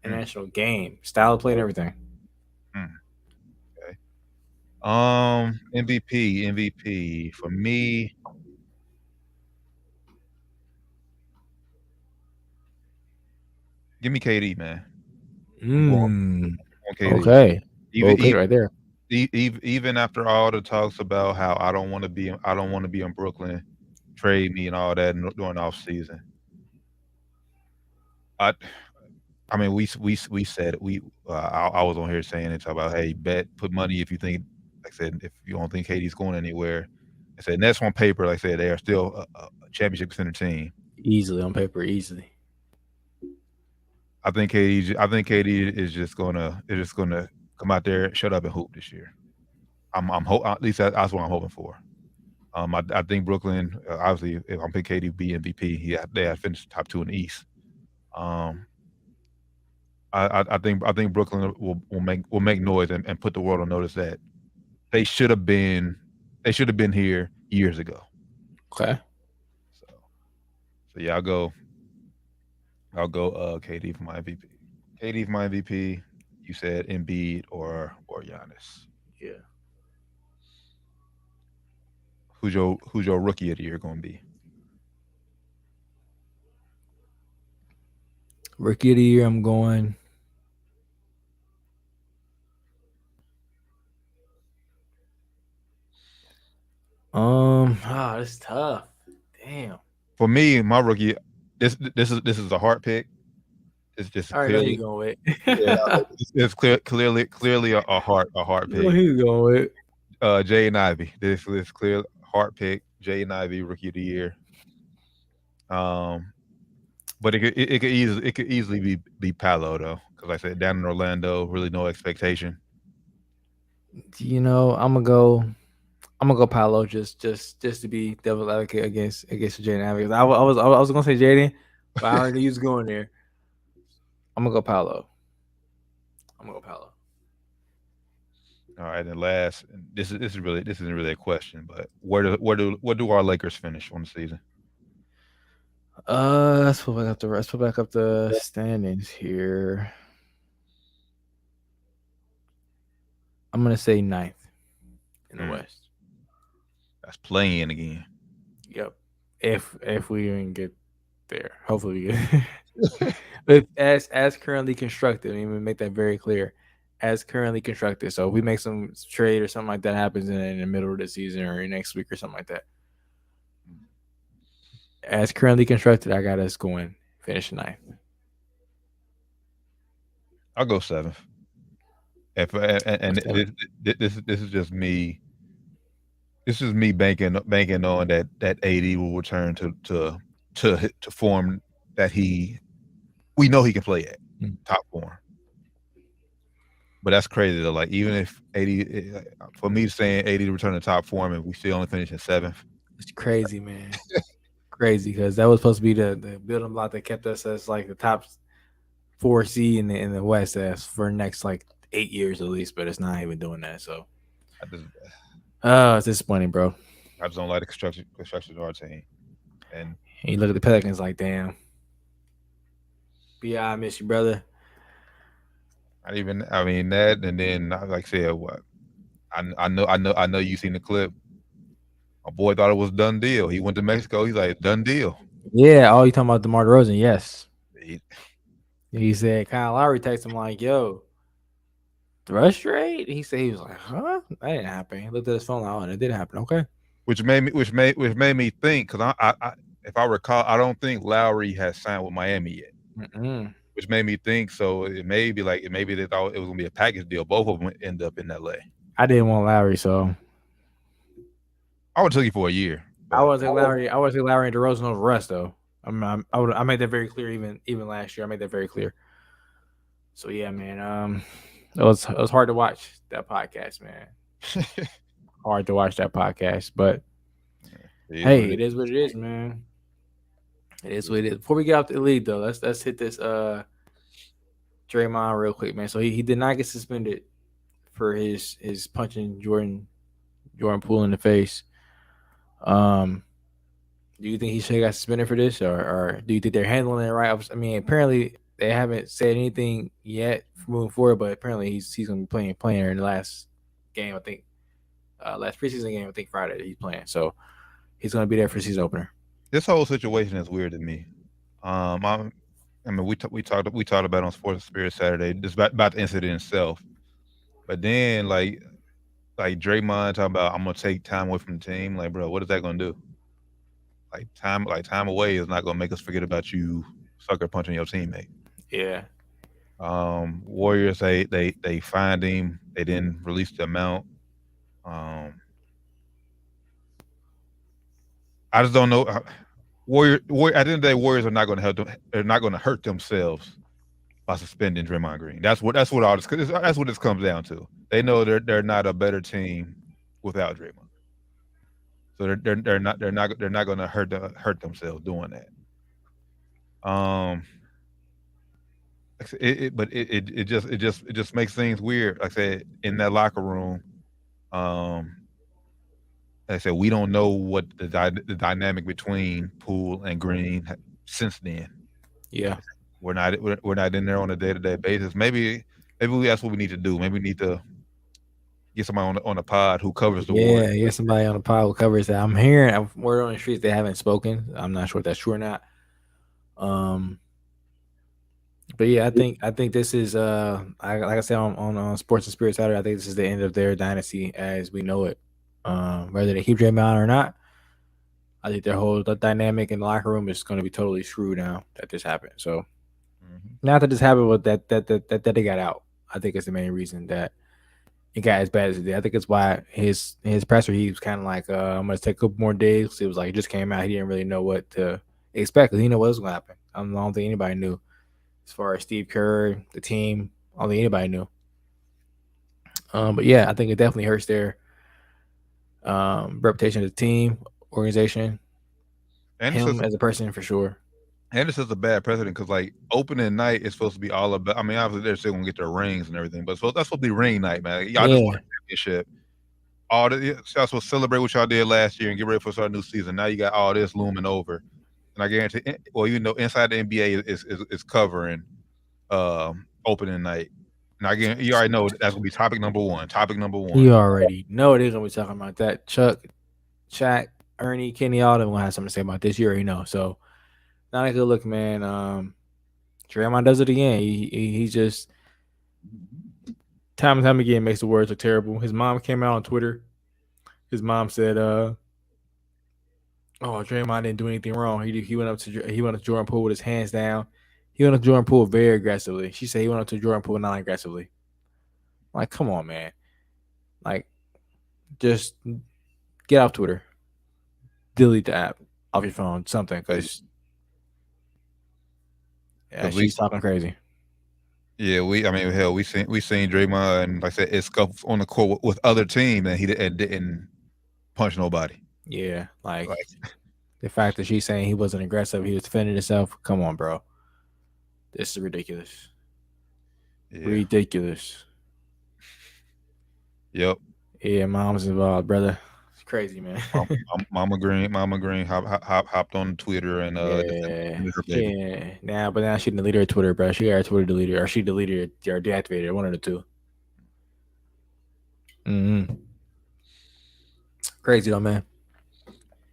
international game, style of play, and everything. Okay. MVP for me. Give me KD, man. Okay. Okay, right there. Even after all the talks about how I don't want to be in Brooklyn, trade me and all that during off season. I mean, we said it. I was on here saying it about, hey, put money if you think, like I said, if you don't think KD's going anywhere. I said, Nets on paper, like I said, they are still a championship contender team. Easily on paper, easily. I think KD is just gonna come out there, shut up and hoop this year. At least that's what I'm hoping for. I think Brooklyn, obviously, if I'm picking KD be MVP, they have finished top 2 in the East. I think Brooklyn will make noise and put the world on notice that they should have been here years ago. Okay. So yeah, I'll go KD for my MVP. KD for my MVP. You said Embiid or Giannis. Yeah. Who's your rookie of the year going to be? Rookie of the year, I'm going. It's tough. Damn. For me, my rookie, this is a hard pick. It's just all right. Who you going with? Yeah, it's clearly a hard pick. Who you going with? Jaden Ivey. This is clear hard pick. Jaden Ivey, rookie of the year. But it could easily be Paolo though, because like I said, down in Orlando, really no expectation. You know, I'm gonna go Paolo just to be devil's advocate against Jaden Ivey. I was gonna say Jaden, but I already knew he was going there. I'm gonna go Paolo. All right, and last, this isn't really a question, but where do our Lakers finish on the season? Let's put back up the standings here. I'm gonna say 9th in the West. That's playing again. Yep. If we even get there, hopefully we get. But as currently constructed, I mean, make that very clear. as currently constructed. So if we make some trade or something like that happens in the middle of the season or next week or something like that, as currently constructed, I got us going finish ninth. I'll go 7th. This is just me. This is me banking on that AD will return to form that we know he can play at top form. But that's crazy though. Like even if 80, for me saying 80 to return to top form and we still only finish in 7th. It's crazy, man. Crazy because that was supposed to be the building block that kept us as like the top 4 seed in the West as for the next like 8 years at least. But it's not even doing that. So it's disappointing, bro. I just don't like the construction of our team. And you look at the Pelicans like, damn. B.I., I miss you, brother. I mean that, and then like I said, what I know you seen the clip. My boy thought it was done deal. He went to Mexico. He's like, done deal. Yeah. Oh, you talking about DeMar DeRozan? Yes. He said Kyle Lowry texted him like, "Yo, the rush trade." He said he was like, "Huh? That didn't happen." He looked at his phone like, "Oh, and it did happen." Okay. Which made me think because I if I recall, I don't think Lowry has signed with Miami yet. Mm-mm. Which made me think so. Maybe they thought it was gonna be a package deal. Both of them end up in LA. I didn't want Lowry, so I would take you for a year. I would take Lowry. I would take Lowry and DeRozan over Russ, though. I made that very clear. Even last year, I made that very clear. So yeah, man. It was hard to watch that podcast, man. Hard to watch that podcast, but hey, it is what it is, man. It is what it is. Before we get off the lead, though, let's hit this Draymond real quick, man. So he did not get suspended for his punching Jordan Poole in the face. Do you think he should have got suspended for this, or do you think they're handling it right? I mean, apparently they haven't said anything yet moving forward, but apparently he's going to be playing in the last game, I think. Last preseason game, I think Friday he's playing. So he's going to be there for the season opener. This whole situation is weird to me. We talked about it on Sports and Spirit Saturday just about the incident itself, but then like Draymond talking about I'm gonna take time away from the team. Like, bro, what is that gonna do? Time away is not gonna make us forget about you sucker punching your teammate. Yeah. Warriors they fined him. They didn't release the amount. I just don't know. At the end of the day, Warriors are not going to help them. They're not going to hurt themselves by suspending Draymond Green. That's what this comes down to. They know they're not a better team without Draymond. So they're not going to hurt themselves doing that. It just makes things weird. Like I said, in that locker room, like I said, we don't know what the dynamic between Poole and Green since then. Yeah, we're not in there on a day-to-day basis. Maybe that's what we need to do. Maybe we need to get somebody on the pod who covers the war. Yeah, get somebody on the pod who covers that. I'm hearing word on the streets they haven't spoken. I'm not sure if that's true or not. But yeah, I think this is like I said on Sports and Spirit Saturday, I think this is the end of their dynasty as we know it. Whether they keep Draymond or not, I think their whole dynamic in the locker room is going to be totally screwed now that this happened. So, not that this happened, but that they got out. I think it's the main reason that it got as bad as it did. I think it's why his presser, he was kind of like, I'm going to take a couple more days. It was like, it just came out. He didn't really know what to expect. He didn't know what was going to happen. I don't think anybody knew. As far as Steve Kerr, the team, I don't think anybody knew. But yeah, I think it definitely hurts their reputation as a team, organization, and him as a person for sure. And this is a bad precedent because like opening night is supposed to be all about. I mean, obviously they're still gonna get their rings and everything, but that's supposed to be ring night, man. Y'all just won a championship. Y'all supposed to celebrate what y'all did last year and get ready for a new season. Now you got all this looming over, and I guarantee. Well, you know, inside the NBA is covering opening night. And again, you already know that's gonna be topic number one. You already know they're gonna be talking about that. Chuck, Shaq, Ernie, Kenny, all of them gonna have something to say about this. You already know. So not a good look, man. Draymond does it again. He just time and time again makes the words look terrible. His mom came out on Twitter. His mom said, "Oh, Draymond didn't do anything wrong. He went up to Jordan Poole with his hands down. He went up to Jordan Poole very aggressively. She said he went up to Jordan Poole non-aggressively. Like, come on, man. Like, just get off Twitter. Delete the app off your phone, something, because she's talking crazy. Yeah, we seen Draymond, and like I said, it's scuffed on the court with other team, and he didn't punch nobody. Yeah, like the fact that she's saying he wasn't aggressive, he was defending himself. Come on, bro. This is ridiculous. Yeah. Ridiculous. Yep. Yeah, mom's involved, brother. It's crazy, man. Mama Green hopped on Twitter and but now she deleted her Twitter, bro. She got her Twitter deleted, or she deleted it or deactivated it, one of the two. Crazy though, man.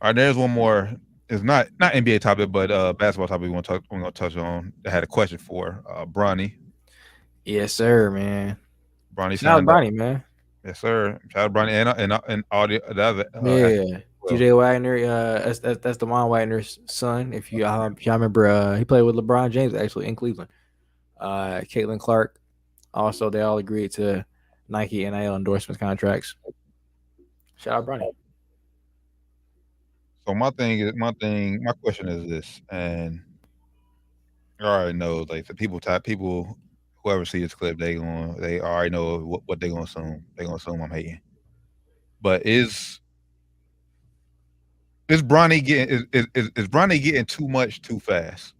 All right, there's one more. It's not NBA topic, but basketball topic we're gonna touch on. I had a question for Bronny. Yes, sir, man. Bronny, shout out Bronny, man. Yes, sir. Shout out Bronny and all the other. DJ Wagner. That's DeMond Wagner's son. If y'all remember, he played with LeBron James actually in Cleveland. Caitlin Clark. Also, they all agreed to Nike NIL endorsements contracts. Shout out Bronny. So my question is this, and I already know, like, the people, whoever see this clip, they already know what they're gonna assume. They're gonna assume I'm hating. But is Bronny getting too much too fast?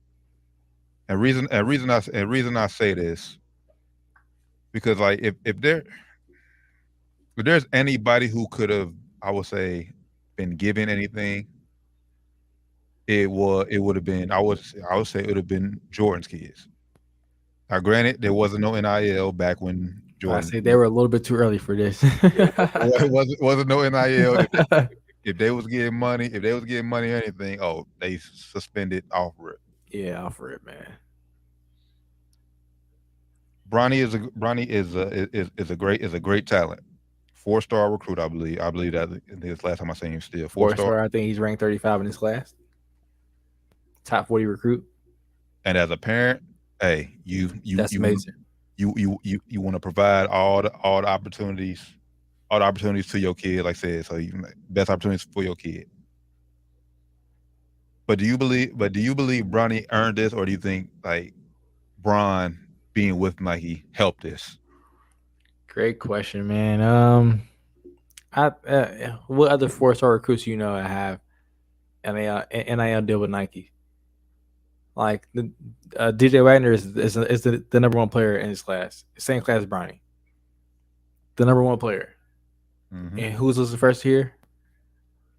And reason I say this, because like if there's anybody who could have, I would say, been given anything, it would have been, I would say it would have been Jordan's kids. Now, granted, there wasn't no NIL back when Jordan. I say they were a little bit too early for this. It wasn't no NIL. If they was getting money, or anything, they suspended off rip. Yeah, off rip, man. Bronny is a great talent. 4-star recruit, I believe. I think it's last time I seen him still. 4-star. I think he's ranked 35 in his class. Top 40 recruit. And as a parent, hey, that's amazing. You want to provide all the opportunities to your kid, like I said, so best opportunities for your kid. But do you believe Bronny earned this, or do you think like Bron being with Nike helped this? Great question, man. What other 4-star recruits have NIL deal with Nike? Like the DJ Wagner is the number one player in his class, same class as Bronny. The number one player. Mm-hmm. And who's the first here?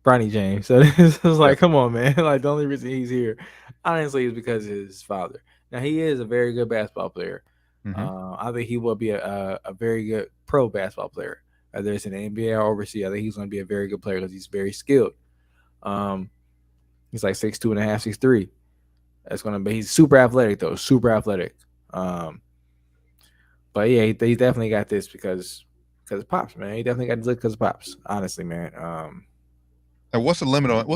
Bronny James. So it's like, come on, man. Like, the only reason he's here, honestly, is because of his father. Now, he is a very good basketball player. Mm-hmm. I think he will be a very good pro basketball player. Whether it's in the NBA or overseas, I think he's going to be a very good player because he's very skilled. He's like 6'2.5", 6'3". That's going to be. He's super athletic though, super athletic. But yeah, he definitely got this because of Pops, man. He definitely got this because of Pops. Honestly, man. And what's the limit on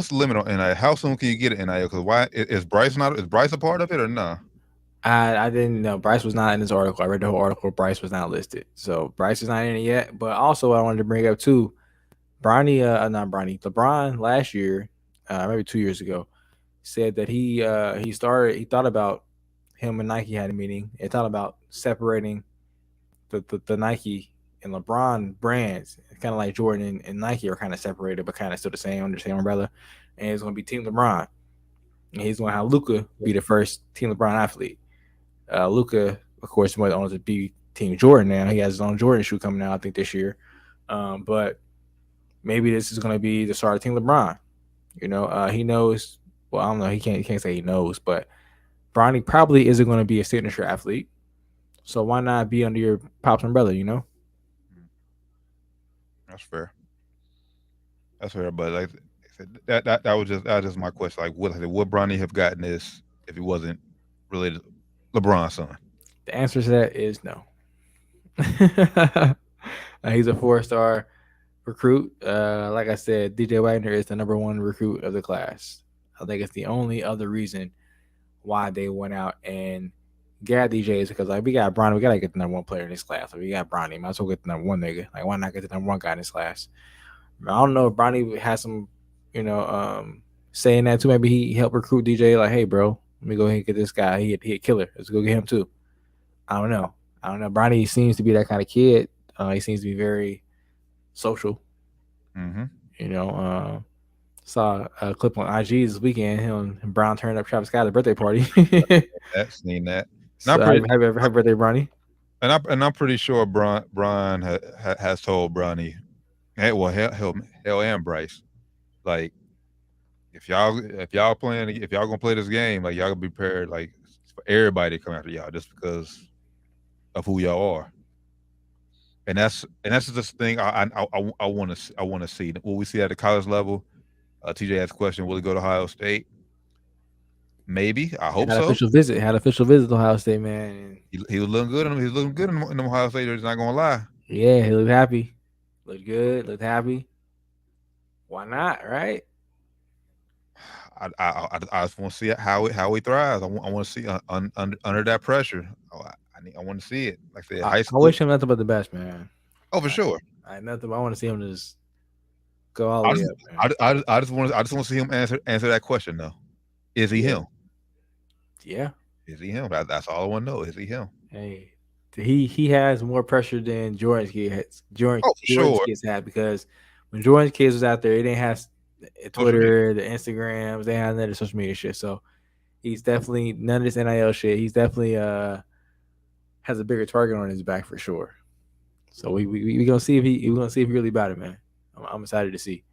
NIL? How soon can you get an NIL? Because why is Bryce a part of it or no? I didn't know. Bryce was not in this article. I read the whole article. Bryce was not listed. So Bryce is not in it yet. But also I wanted to bring up too, LeBron last year, maybe 2 years ago, said that he thought about him and Nike had a meeting. They thought about separating the Nike and LeBron brands. Kind of like Jordan and Nike are kind of separated, but kind of still the same under the same umbrella. And it's going to be Team LeBron. And he's going to have Luka be the first Team LeBron athlete. Luka, of course, went on to be Team Jordan now. He has his own Jordan shoe coming out, I think, this year. But maybe this is going to be the start of Team LeBron. He knows. Well, I don't know. He can't say he knows, but Bronny probably isn't going to be a signature athlete. So why not be under your Pops umbrella? That's fair. But like that was just my question. Like, would Bronny have gotten this if he wasn't related to LeBron's son? The answer to that is no. He's a 4-star recruit. Like I said, DJ Wagner is the #1 recruit of the class. I think it's the only other reason why they went out and got DJ is because like we got Bronny, we gotta get the #1 player in this class. Like, we got Bronny, might as well get the #1 nigga. Like, why not get the #1 guy in this class? I don't know if Bronny has some, saying that too. Maybe he helped recruit DJ. Like, hey, bro, let me go ahead and get this guy. He a killer. Let's go get him too. I don't know. Bronny seems to be that kind of kid. He seems to be very social. Mm-hmm. Saw a clip on IG this weekend. Him and Brown turned up Travis Scott's birthday party. I've seen that. So, happy birthday, Bronny. And I'm pretty sure Brian has told Bronny, hey, well, hell and Bryce, like, if y'all gonna play this game, like, y'all gonna be prepared, like, for everybody to come after y'all just because of who y'all are. And that's just the thing I want to see. Will we see at the college level? TJ asked a question: will he go to Ohio State? Maybe. I hope so. Had official visit to Ohio State, man. He was looking good. He was looking good in Ohio State. He's not gonna lie. Yeah, he looked happy. Looked good. Looked happy. Why not? Right? I just want to see how he thrives. I want to see under that pressure. I want to see it. Like I said, high school. I wish him nothing but the best, man. Oh, for sure. I want to see him just go all the way up. Man. I just want to see him answer that question though. Is he him? Yeah. Is he him? That's all I want to know. Is he him? Hey, he has more pressure than Jordan's kids. Jordan's kids had, because when Jordan's kids was out there, they didn't have Twitter, the Instagrams, they had none of the social media shit. So he's definitely none of this NIL shit. He's definitely has a bigger target on his back for sure. So we gonna see if he really about it, man. I'm excited to see.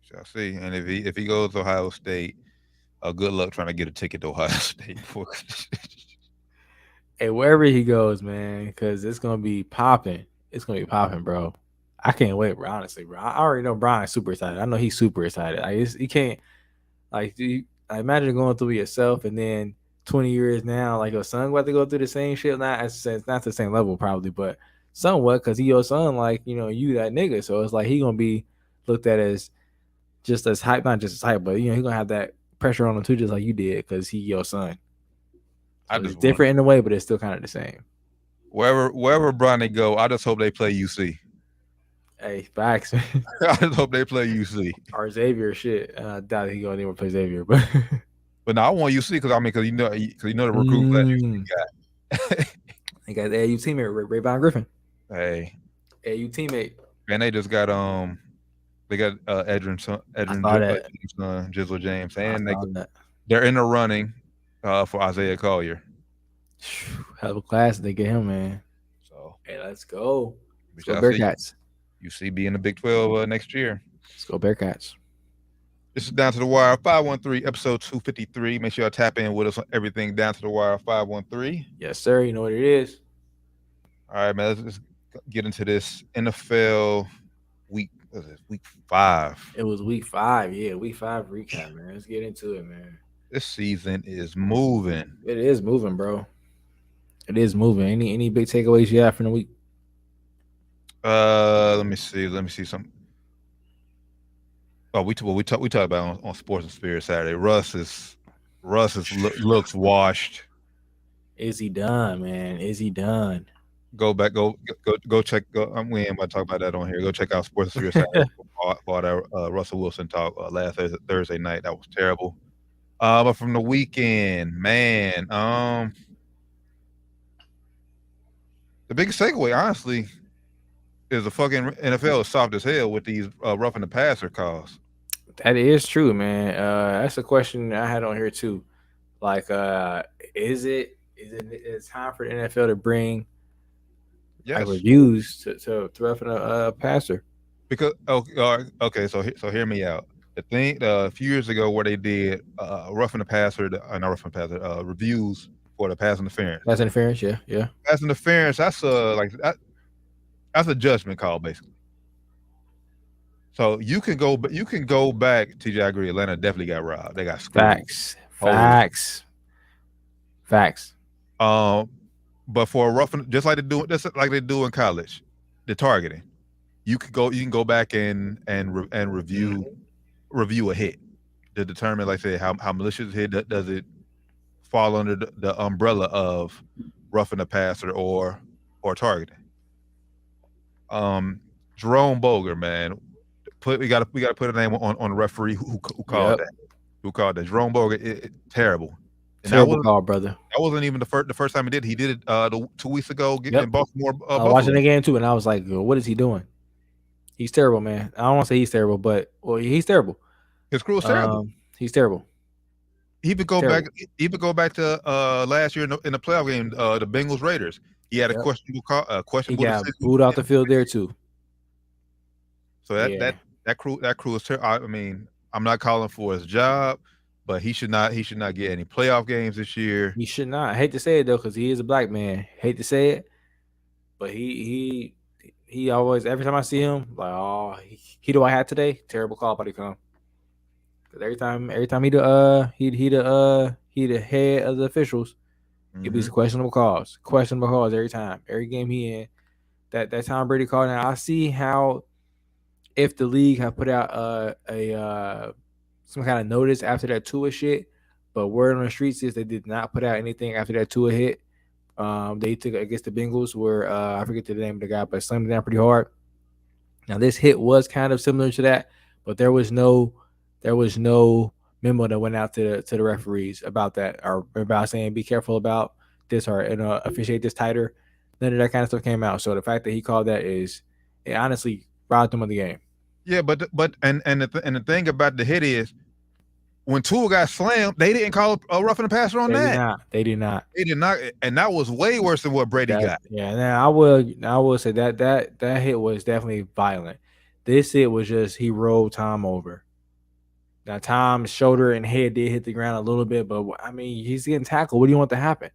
Shall see. And if he goes to Ohio State, good luck trying to get a ticket to Ohio State. Hey, wherever he goes, man, because it's gonna be popping. It's gonna be popping, bro. I can't wait, bro. Honestly, bro. I already know Brian's super excited. I know he's super excited. He can't, like, I imagine going through it yourself, and then 20 years now, like, your son about to go through the same shit. Not to the same level, probably, but somewhat, because he your son, like, you that nigga. So it's like he gonna be looked at as just as hype, not just as hype, but he gonna have that pressure on him too, just like you did, because he your son. So it's different in a way, but it's still kind of the same. Wherever Bronny go, I just hope they play UC. Hey, facts. I just hope they play UC or Xavier. Shit, I doubt he gonna anywhere play Xavier, but no, I want UC because you know the recruit class you got. They got the AU teammate Rayvon Griffin. Hey, AU teammate, and they just got they got Edrin Jizzle James, and they're in the running for Isaiah Collier. Hell of a class they get him, man. So hey, let's go. Let's go Bearcats. UC in the Big 12 next year. Let's go Bearcats. This is Down to the Wire 513, episode 253. Make sure y'all tap in with us on everything Down to the Wire 513. Yes, sir. You know what it is. All right, man. Let's get into this NFL week 5. It was week 5. Yeah, week 5 recap, man. Let's get into it, man. This season is moving. It is moving, bro. It is moving. Any big takeaways you have from the week? Let me see some. Oh, we talked about on Sports and Spirit Saturday. Russ looks washed. Is he done, man? Is he done? Go back. Go check. We ain't about to talk about that on here. Go check out Sports and Spirit Saturday for that Russell Wilson talk last Thursday night. That was terrible. But from the weekend, man, the biggest takeaway, honestly, is the fucking NFL is soft as hell with these roughing the passer calls. That is true, man. That's a question I had on here too. Like, is it time for the NFL to bring reviews to roughing a passer? Because okay, so hear me out. The thing a few years ago where they did roughing the passer, not roughing the passer, reviews for the pass interference. Pass interference, yeah. Pass interference, that's a judgment call, basically. So you can go back. TJ, I agree. Atlanta definitely got robbed. They got screwed. Facts. But for a roughing, just like they do in college, the targeting, you can go back and review a hit to determine, like say, how malicious hit does it fall under the umbrella of roughing the passer or targeting. Jerome Boger, man, we got to put a name on the referee who called that. Who called that? Jerome Boger, terrible. And terrible call, brother. That wasn't even the first time he did it. He did it 2 weeks ago in Baltimore. I was watching the game too, and I was like, "What is he doing? He's terrible, man." I don't want to say he's terrible, but he's terrible. His crew is terrible. He's terrible. He would go back. He would go back to last year in the playoff game, the Bengals Raiders. He had a questionable call. Questionable. He got booed out the field there too. So that crew is terrible. I mean, I'm not calling for his job, but he should not get any playoff games this year. He should not. I hate to say it though, because he is a black man. Hate to say it, but he always, every time I see him, like, oh, he do I had today? Terrible call, buddy. Come. Because every time he the head of the officials, he be questionable calls every time, every game he in. That Tom Brady call. Now I see how, if the league have put out some kind of notice after that Tua shit, but word on the streets is they did not put out anything after that Tua hit. They took against the Bengals where I forget the name of the guy, but slammed it down pretty hard. Now this hit was kind of similar to that, but there was no memo that went out to the referees about that, or about saying be careful about this, or officiate this tighter. None of that kind of stuff came out. So the fact that he called that it honestly robbed them of the game. Yeah, but the thing about the hit is, when Tua got slammed, they didn't call a roughing the passer on that. They did not, and that was way worse than what Brady got. Yeah, now I will say that hit was definitely violent. This hit was just, he rolled Tom over. Now Tom's shoulder and head did hit the ground a little bit, but I mean, he's getting tackled. What do you want to happen?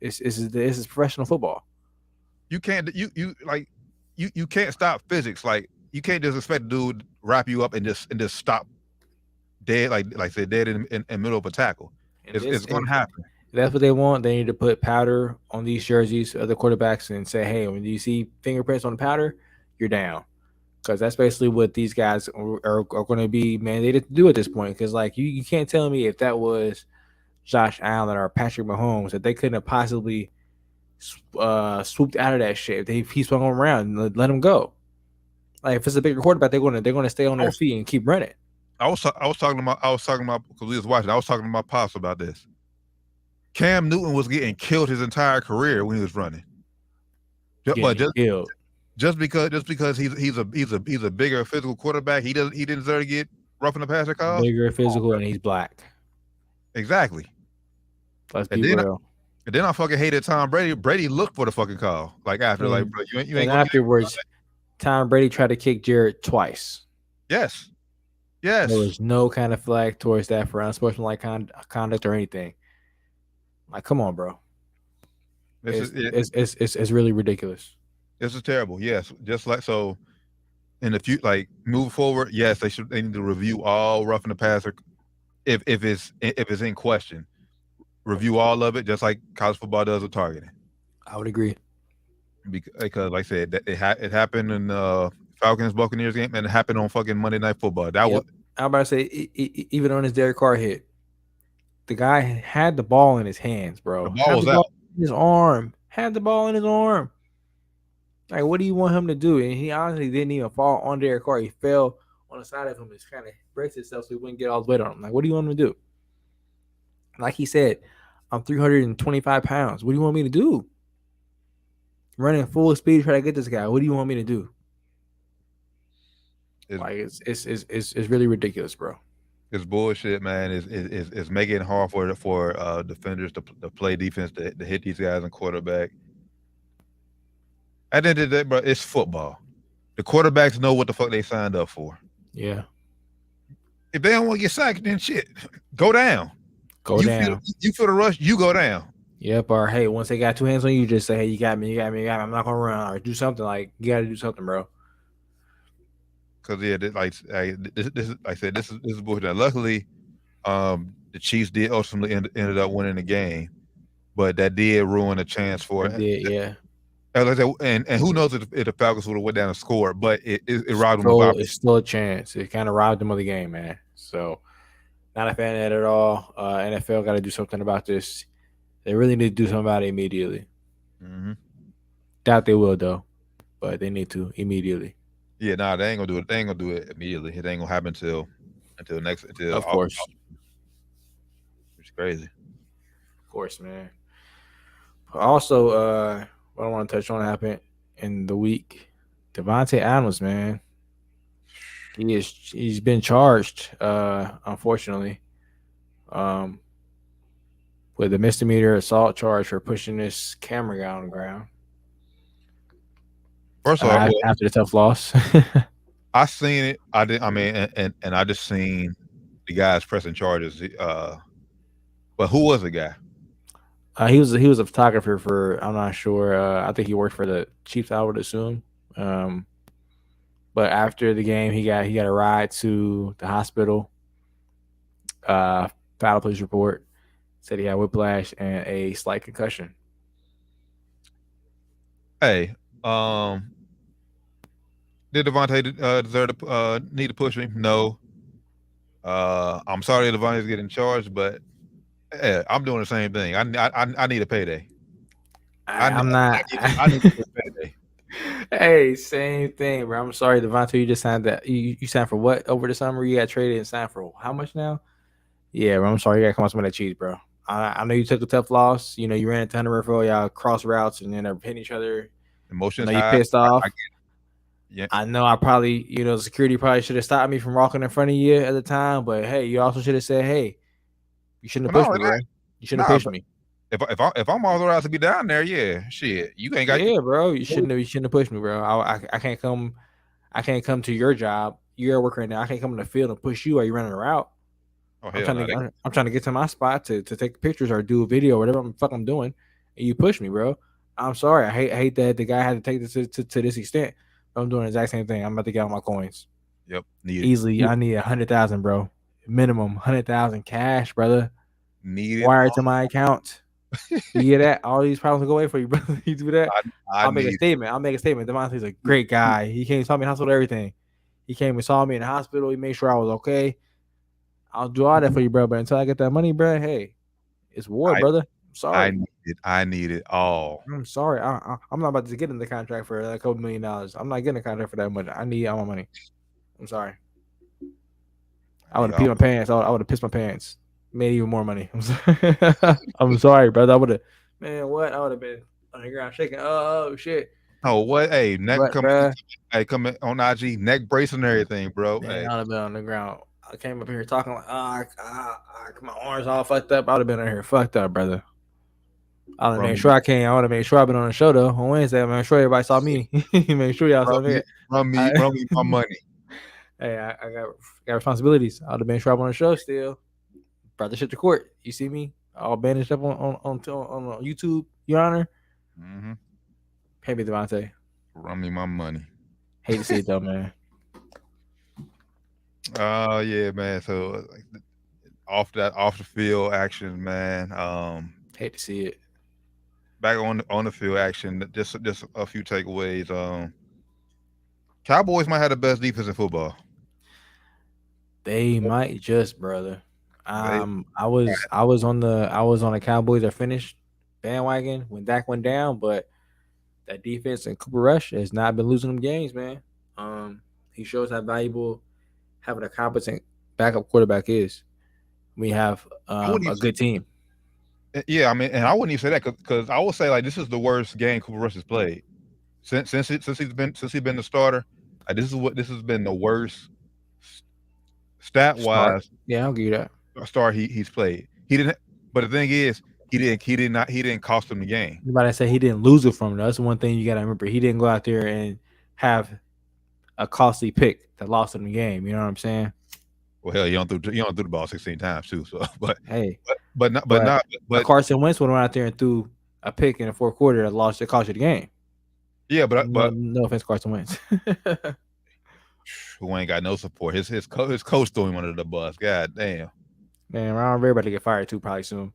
This is professional football. You can't you can't stop physics. Like, you can't just expect a dude to wrap you up and just stop dead, like say dead in the middle of a tackle. It's going to happen. If that's what they want, they need to put powder on these jerseys of the quarterbacks and say, hey, when you see fingerprints on the powder, you're down. Because that's basically what these guys are going to be mandated to do at this point. Because, like, you can't tell me if that was Josh Allen or Patrick Mahomes that they couldn't have possibly swooped out of that shit. If he swung around and let him go. Like, if it's a bigger quarterback, they're going to stay on their feet and keep running. I was talking about because we was watching. I was talking to my pops about this. Cam Newton was getting killed his entire career when he was running. Just because he's a bigger physical quarterback, he didn't deserve to get roughing the passer call. Bigger physical, and he's black. Exactly. Let's be real. And then I fucking hated Tom Brady. Brady looked for the fucking call. Like, after, like, bro, you ain't. And afterwards, Tom Brady tried to kick Jared twice. Yes. There was no kind of flag towards that for unsportsmanlike conduct or anything. Like, come on, bro. It's really ridiculous. This is terrible. Yes, just like so. In the future, like, move forward. Yes, they need to review all roughing the passer if it's in question. Review all of it, just like college football does with targeting. I would agree. Because like I said, it happened in Falcons Buccaneers game, and it happened on fucking Monday Night Football. I'm about to say, even on his Derek Carr hit, the guy had the ball in his hands, bro. The ball was out. His arm. Had the ball in his arm. Like, what do you want him to do? And he honestly didn't even fall on Derek Carr. He fell on the side of him and kind of braced himself so he wouldn't get all the weight on him. Like, what do you want him to do? Like he said, I'm 325 pounds. What do you want me to do? Running full speed to try to get this guy. What do you want me to do? It's really ridiculous, bro. It's bullshit, man. It's making it hard for defenders to play defense, to hit these guys in quarterback. At the end of the day, bro, it's football. The quarterbacks know what the fuck they signed up for. Yeah. If they don't want to get sacked, then shit, go down. You feel the rush, you go down. Yep. Or hey, once they got two hands on you, just say, hey, you got me. I'm not gonna run, or do something. Like, you got to do something, bro. Because this is bullshit. Luckily, the Chiefs did ultimately ended up winning the game, but that did ruin a chance for It did, yeah. And who knows if the Falcons would have went down and scored, but it robbed them of opportunity. It's still a chance. It kind of robbed them of the game, man. So, not a fan of that at all. NFL got to do something about this. They really need to do something about it immediately. Mm-hmm. Doubt they will, though, but they need to immediately. Yeah, nah, they ain't gonna do it. They ain't gonna do it immediately. It ain't gonna happen until Of course. It's crazy. Of course, man. But also, what I want to touch on happened in the week. Devontae Adams, man. He's been charged, unfortunately, with a misdemeanor assault charge for pushing this camera guy on the ground. First of all, after the tough loss. I seen it. I did. I mean, and I just seen the guys pressing charges. But who was the guy? He was a photographer for. I'm not sure. I think he worked for the Chiefs. I would assume. But after the game, he got a ride to the hospital. Filed a police report. Said he had whiplash and a slight concussion. Hey, did Devontae deserve to need to push me? No. I'm sorry Devontae's getting charged, but I'm doing the same thing. I need a payday. I'm not. I need a payday. Hey, same thing, bro. I'm sorry, Devontae. You just signed that. You signed for what over the summer? You got traded and signed for how much now? Yeah, bro. I'm sorry. You got to come on some of that cheese, bro. I know you took a tough loss. You know, you ran into Hunter Renfrow, y'all cross routes and then hitting each other. Emotions. You pissed off. Yeah. I know I probably, the security probably should have stopped me from walking in front of you at the time, but hey, you also should have said, hey, you shouldn't have pushed me, bro. You shouldn't have pushed me. If I'm authorized to be down there, yeah, shit, you ain't got. Yeah, bro, you shouldn't have pushed me, bro. I can't come to your job. You're at work right now. I can't come in the field and push you while you're running a route. Oh, I'm trying to get to my spot to take pictures or do a video or whatever I'm doing, and you push me, bro. I'm sorry. I hate that the guy had to take this to this extent. I'm doing the exact same thing. I'm about to get all my coins. Yep. Easily. I need 100,000, bro. Minimum 100,000 cash, brother. Need wire to my account. You hear that? All these problems will go away for you, brother. You do that? I'll make a statement. Devontae's a great guy. He came and saw me in the hospital, everything. He came and saw me in the hospital. He made sure I was okay. I'll do all that for you, bro. But until I get that money, bro, hey, it's war, brother. I'm sorry. I need it all. I'm sorry. I'm not about to get in the contract for a couple $1 million. I'm not getting a contract for that much. I need all my money. I'm sorry. I would have peed my pants. I would have pissed my pants. Made even more money. I'm sorry. I'm sorry, brother. I would have. Man, what? I would have been on the ground shaking. Oh shit. Oh what? Hey, come on IG, neck brace and everything, bro. Man, hey. I would have been on the ground. I came up here talking like, my arms all fucked up. I would have been on here fucked up, brother. I want to make sure I came. I want to make sure I've been on the show though on Wednesday. I'm make sure everybody saw me. Make sure y'all saw me. Run me my money. Hey, I got responsibilities. I would have been sure I'm on the show still. Brought the shit to court. You see me all bandaged up on YouTube, Your Honor. Mm-hmm. Pay me, Devontae. Run me my money. Hate to see it though, man. Yeah, man. So off the field action, man. Hate to see it. Back on the field action, just a few takeaways. Cowboys might have the best defense in football. They might just, brother. I was on the Cowboys that finished bandwagon when Dak went down, but that defense and Cooper Rush has not been losing them games, man. He shows how valuable having a competent backup quarterback is. We have a good team. Yeah, I mean, and I wouldn't even say that because I would say like this is the worst game Cooper Rush has played since he's been the starter. This has been the worst stat wise. Yeah, I'll give you that. Star he's played. He didn't, but the thing is, he didn't cost him the game. You might say he didn't lose it from him. That's one thing you got to remember. He didn't go out there and have a costly pick that lost him the game. You know what I'm saying? Well, hell, you don't threw the ball 16 times too. So, but Carson Wentz went out there and threw a pick in the fourth quarter that cost you the game. Yeah, but no offense, Carson Wentz. Who ain't got no support? His coach threw him under the bus. God damn. Man, Ron Rivera about to get fired too, probably soon.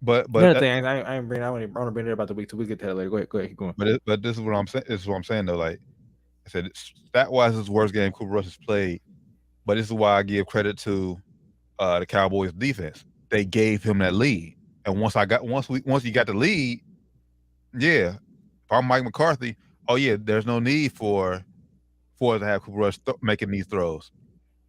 but Another thing, I ain't bring. I want to bring it about the week till we get to that later. Go ahead, keep going. but this is what I'm saying. This is what I'm saying though. Like I said, stat wise, this is the worst game Cooper Rush has played. But this is why I give credit to the Cowboys defense. They gave him that lead, and once you got the lead, yeah. If I'm Mike McCarthy, oh yeah, there's no need for us to have Cooper Rush making these throws.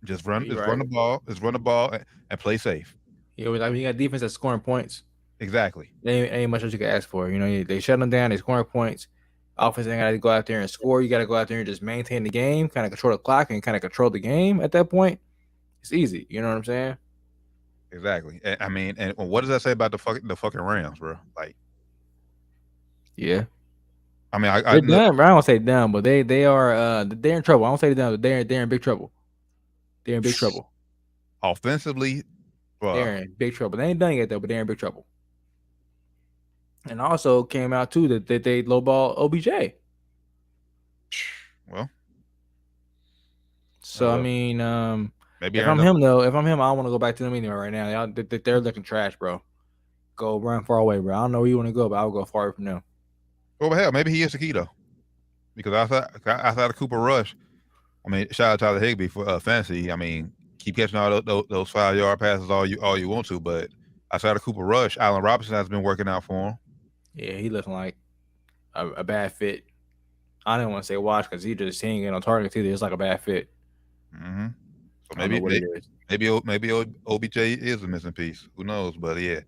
Just run the ball, and play safe. Yeah, I mean, you got defense that's scoring points. Exactly. Ain't much else you can ask for. You know, they shut them down. They scoring points. Offense ain't got to go out there and score. You got to go out there and just maintain the game, kind of control the clock, and kind of control the game. At that point, it's easy. You know what I'm saying? Exactly. I mean, and what does that say about the fucking Rams, bro? Like, yeah. I mean, they're dumb. I don't say dumb, but they are they're in trouble. I don't say dumb, but they're in big trouble. They're in big trouble. Offensively, they're in big trouble. They ain't done yet though, but they're in big trouble. And also came out too that they lowball OBJ. Well, so I mean, maybe if I'm him, I don't want to go back to them anyway right now. They're looking trash, bro. Go run far away, bro. I don't know where you want to go, but I'll go far away from them. Well, hell, maybe he is the key though, because outside of Cooper Rush, I mean, shout out to Tyler Higbee for fantasy. I mean, keep catching all those 5-yard passes all you want to, but outside of Cooper Rush, Allen Robinson has been working out for him. Yeah, he looking like a bad fit. I didn't want to say watch because he ain't getting on targets either. It's like a bad fit. Mm-hmm. So maybe OBJ is a missing piece. Who knows? But yeah,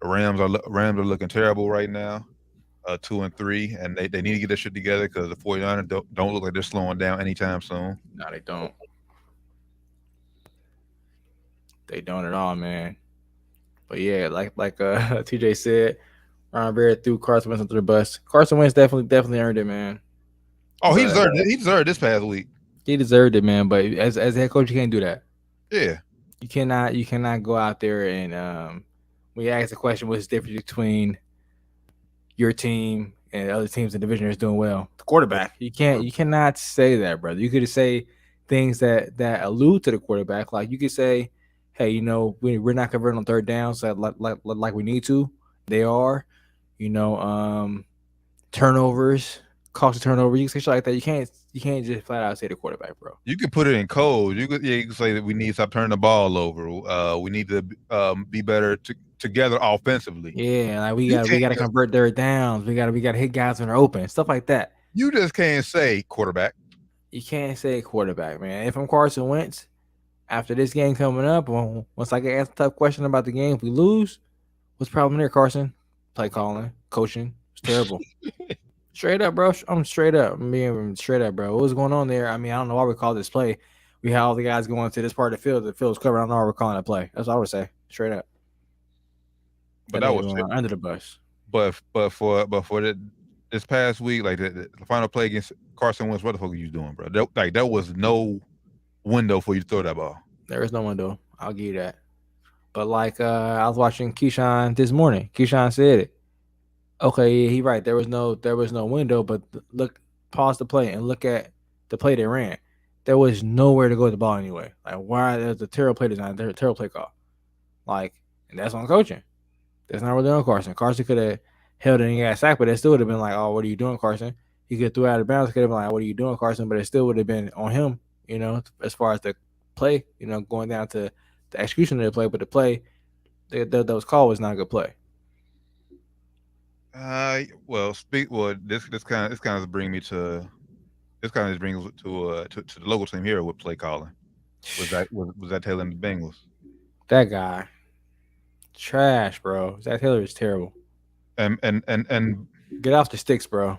the Rams are looking terrible right now. 2-3, and they need to get their shit together because the 49ers don't look like they're slowing down anytime soon. No, they don't. They don't at all, man. But yeah, like TJ said, Ron Rivera threw Carson Wentz under the bus. Carson Wentz definitely earned it, man. Oh, he deserved it. He deserved this past week. He deserved it, man. But as a head coach, you can't do that. Yeah. You cannot go out there and when you ask the question, what's the difference between your team and other teams in the division that's doing well? The quarterback. You cannot say that, brother. You could say things that allude to the quarterback. Like you could say, hey, you know, we're not converting on third downs like we need to. They are, you know, turnovers, cost of turnover. You can say shit like that. You can't just flat out say the quarterback, bro. You can put it in code. You can say that we need to stop turning the ball over. We need to be better together offensively. Yeah, like we got to convert third downs. We got to hit guys when they're open. Stuff like that. You just can't say quarterback. You can't say quarterback, man. If I'm Carson Wentz, after this game coming up, once I get asked a tough question about the game, if we lose, what's the problem there, Carson? Play calling, coaching. It's terrible. Straight up, bro. I'm straight up. I'm being straight up, bro. What was going on there? I mean, I don't know why we call this play. We had all the guys going to this part of the field. The field's covered. I don't know why we're calling that play. That's what I would say. Straight up. But that was under the bus. But for this past week, like the final play against Carson Wentz, what the fuck are you doing, bro? There was no window for you to throw that ball. There is no window. I'll give you that. But like I was watching Keyshawn this morning. Keyshawn said it. Okay, yeah, he's right. There was no window, but pause the play and look at the play they ran. There was nowhere to go with the ball anyway. Like, why? There's a terrible play design. There's a terrible play call. Like, and that's on coaching. That's not really on Carson. Carson could have held it and got sacked, but it still would have been like, oh, what are you doing, Carson? He could have threw out of bounds. Could have been like, what are you doing, Carson? But it still would have been on him, you know, as far as the play, you know, going down to the execution of the play. But the play that was called was not a good play. This kind of brings me to the local team here with play calling. Was that Taylor and the Bengals? That guy, trash, bro. Zach Taylor is terrible. And get off the sticks, bro.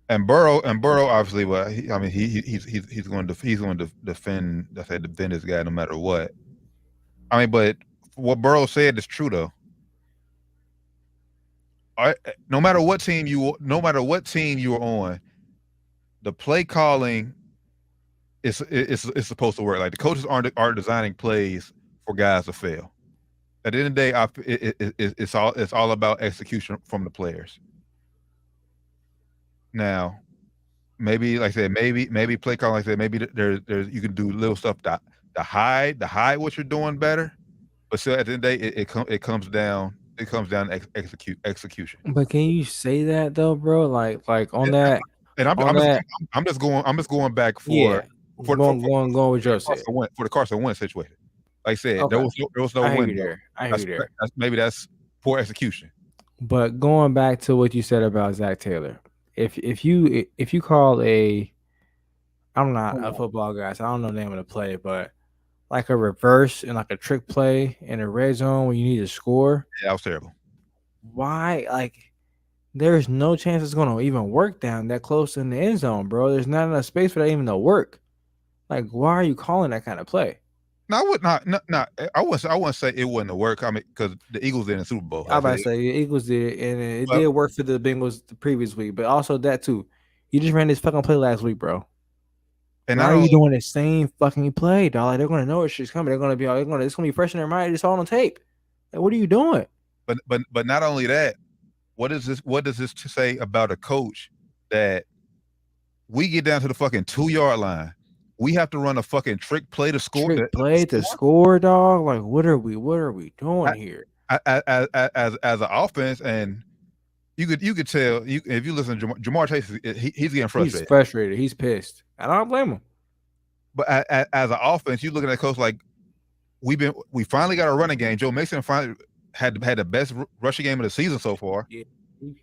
And Burrow, obviously, well, he's going to defend this guy no matter what. I mean, but what Burrow said is true though. No matter what team you are on, the play calling is supposed to work. Like the coaches aren't designing plays for guys to fail. At the end of the day, it's all about execution from the players. Now, maybe like I said, maybe play calling like I said, maybe there's you can do little stuff to hide what you're doing better. But still, at the end of the day, it comes down to execution. But can you say that though, bro? Like on And, that. and I'm just going back for going with your say. For the Carson Wentz situation. Like I said, Okay. there was no I hear win you there. there. Maybe that's poor execution. But going back to what you said about Zach Taylor, if you call I'm not a football guy, so I don't know the name of the play, but like a reverse and like a trick play in a red zone when you need to score. Yeah, that was terrible. Why? Like, there's no chance it's gonna even work down that close in the end zone, bro. There's not enough space for that even to work. Like, why are you calling that kind of play? No, I would not. No, I wouldn't say it wouldn't work. I mean, because the Eagles did in the Super Bowl. I was about to say the Eagles did, and it did work for the Bengals the previous week, but also that too. You just ran this fucking play last week, bro. And why are you doing the same fucking play, dog? Like, they're gonna know it's just coming. It's gonna be fresh in their mind. It's all on tape. Like, what are you doing? But not only that, what does this say about a coach that we get down to the fucking 2-yard line? We have to run a fucking trick play to score. Score, dog. Like, what are we doing here? As an offense, and you could tell if you listen to Jamar Chase, he's getting frustrated. He's frustrated. He's pissed. I don't blame him. But as an offense, you looking at coach like we finally got a running game. Joe Mixon finally had the best rushing game of the season so far. Yeah.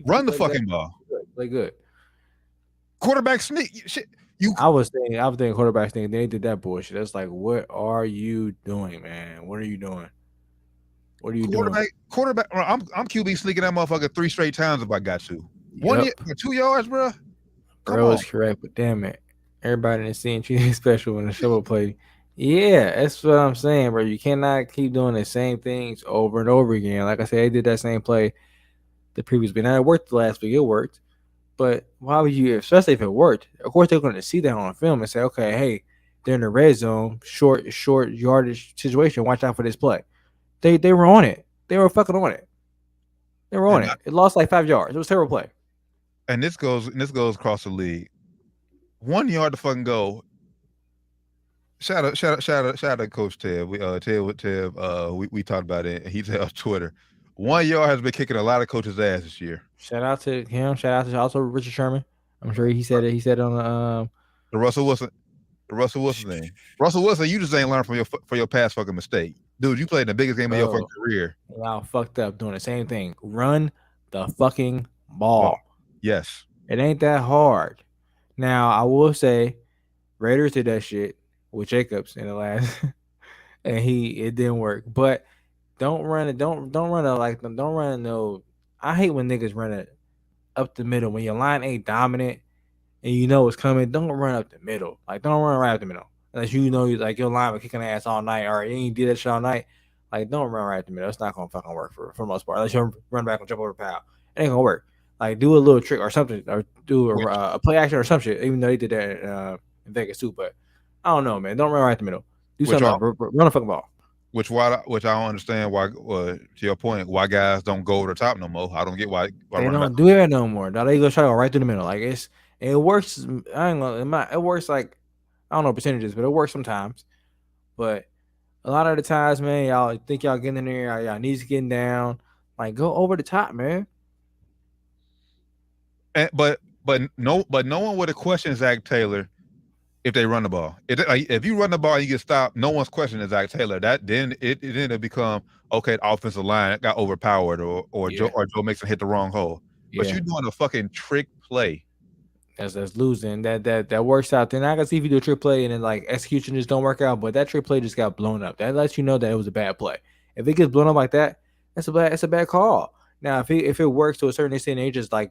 Run the fucking ball. Play good. Quarterback sneak shit. I was thinking quarterback sneak. They did that bullshit. That's like, what are you doing, man? What are you doing? What are you doing? Quarterback. I'm QB sneaking that motherfucker 3 straight times if I got to. 2 yards, bro. Bro is correct, but damn it, everybody in the scene treated special when the shovel play. Yeah, that's what I'm saying, bro. You cannot keep doing the same things over and over again. Like I said, they did that same play the previous week. Now it worked the last week. It worked. But why would you, especially if it worked? Of course, they're going to see that on film and say, okay, hey, they're in the red zone, short yardage situation. Watch out for this play. They were on it. They were fucking on it. They were on it. It lost like 5 yards. It was a terrible play. And this goes across the league. 1 yard to fucking go. Shout out to Coach Ted. We we talked about it. He said on Twitter, 1 yard has been kicking a lot of coaches' ass this year. Shout out to him. Shout out to also Richard Sherman. I'm sure he said it. He said it on the Russell Wilson thing. Russell Wilson, you just ain't learned from your past fucking mistake, dude. You played the biggest game of your fucking career. Wow, fucked up doing the same thing. Run the fucking ball. Yes, it ain't that hard. Now I will say, Raiders did that shit with Jacobs in the last, and it didn't work. But don't run it. Don't run it like them. Don't run no. I hate when niggas run it up the middle when your line ain't dominant and you know it's coming. Don't run up the middle. Like, don't run right up the middle unless you know like your line was kicking ass all night or you ain't did that shit all night. Like, don't run right up the middle. It's not gonna fucking work for the most part. Unless you run back and jump over the pile, it ain't gonna work. Like, do a little trick or something, or do a play action or some shit. Even though they did that in Vegas too, but I don't know, man. Don't run right up the middle. Do something. Run a fucking ball. Which I don't understand why. To your point, why guys don't go over the top no more. I don't get why they don't do that no more. Now they go try to go right through the middle. Like it works. I ain't gonna. It works like I don't know percentages, but it works sometimes. But a lot of the times, man, y'all think y'all getting in there, y'all knees getting down. Like, go over the top, man. But no one would have questioned Zach Taylor if they run the ball. If you run the ball and you get stopped, no one's questioning Zach Taylor. Then it become okay. The offensive line got overpowered, or Joe Mixon hit the wrong hole. Yeah. But you're doing a fucking trick play. That's losing. That works out. Then I can see if you do a trick play and then like execution just don't work out. But that trick play just got blown up. That lets you know that it was a bad play. If it gets blown up like that, that's a bad call. Now if it works to a certain extent, and you just like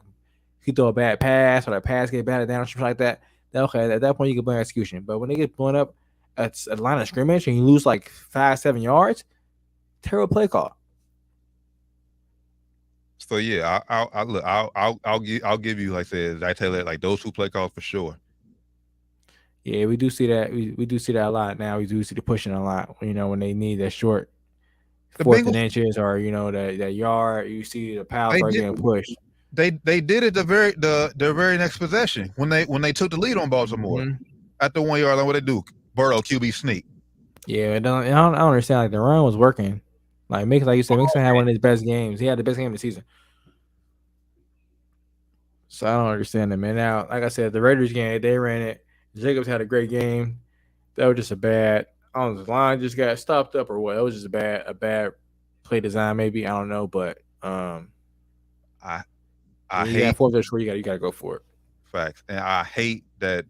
you throw a bad pass or the pass get batted down or something like that. Okay, at that point you can blame execution. But when they get blown up at a line of scrimmage and you lose like 5-7 yards, terrible play call. So yeah, I'll give you, like I said, Zach Taylor, like those 2 play calls for sure. Yeah, we do see that. We do see that a lot now. We do see the pushing a lot. You know, when they need that short 4th and inches or that yard, you see the power start getting pushed. They did it the very next possession when they took the lead on Baltimore at the 1 yard line. What they do? Burrow QB sneak. Yeah, I don't understand. Like the run was working, Like you said, Mixon had one of his best games. He had the best game of the season. So I don't understand that, man. Now, like I said, the Raiders game, they ran it. Jacobs had a great game. That was just a bad. I don't know, the line just got stopped up or what. It was just a bad play design, maybe. I don't know, but I you hate got 4th short. You got to go for it. facts, and I hate that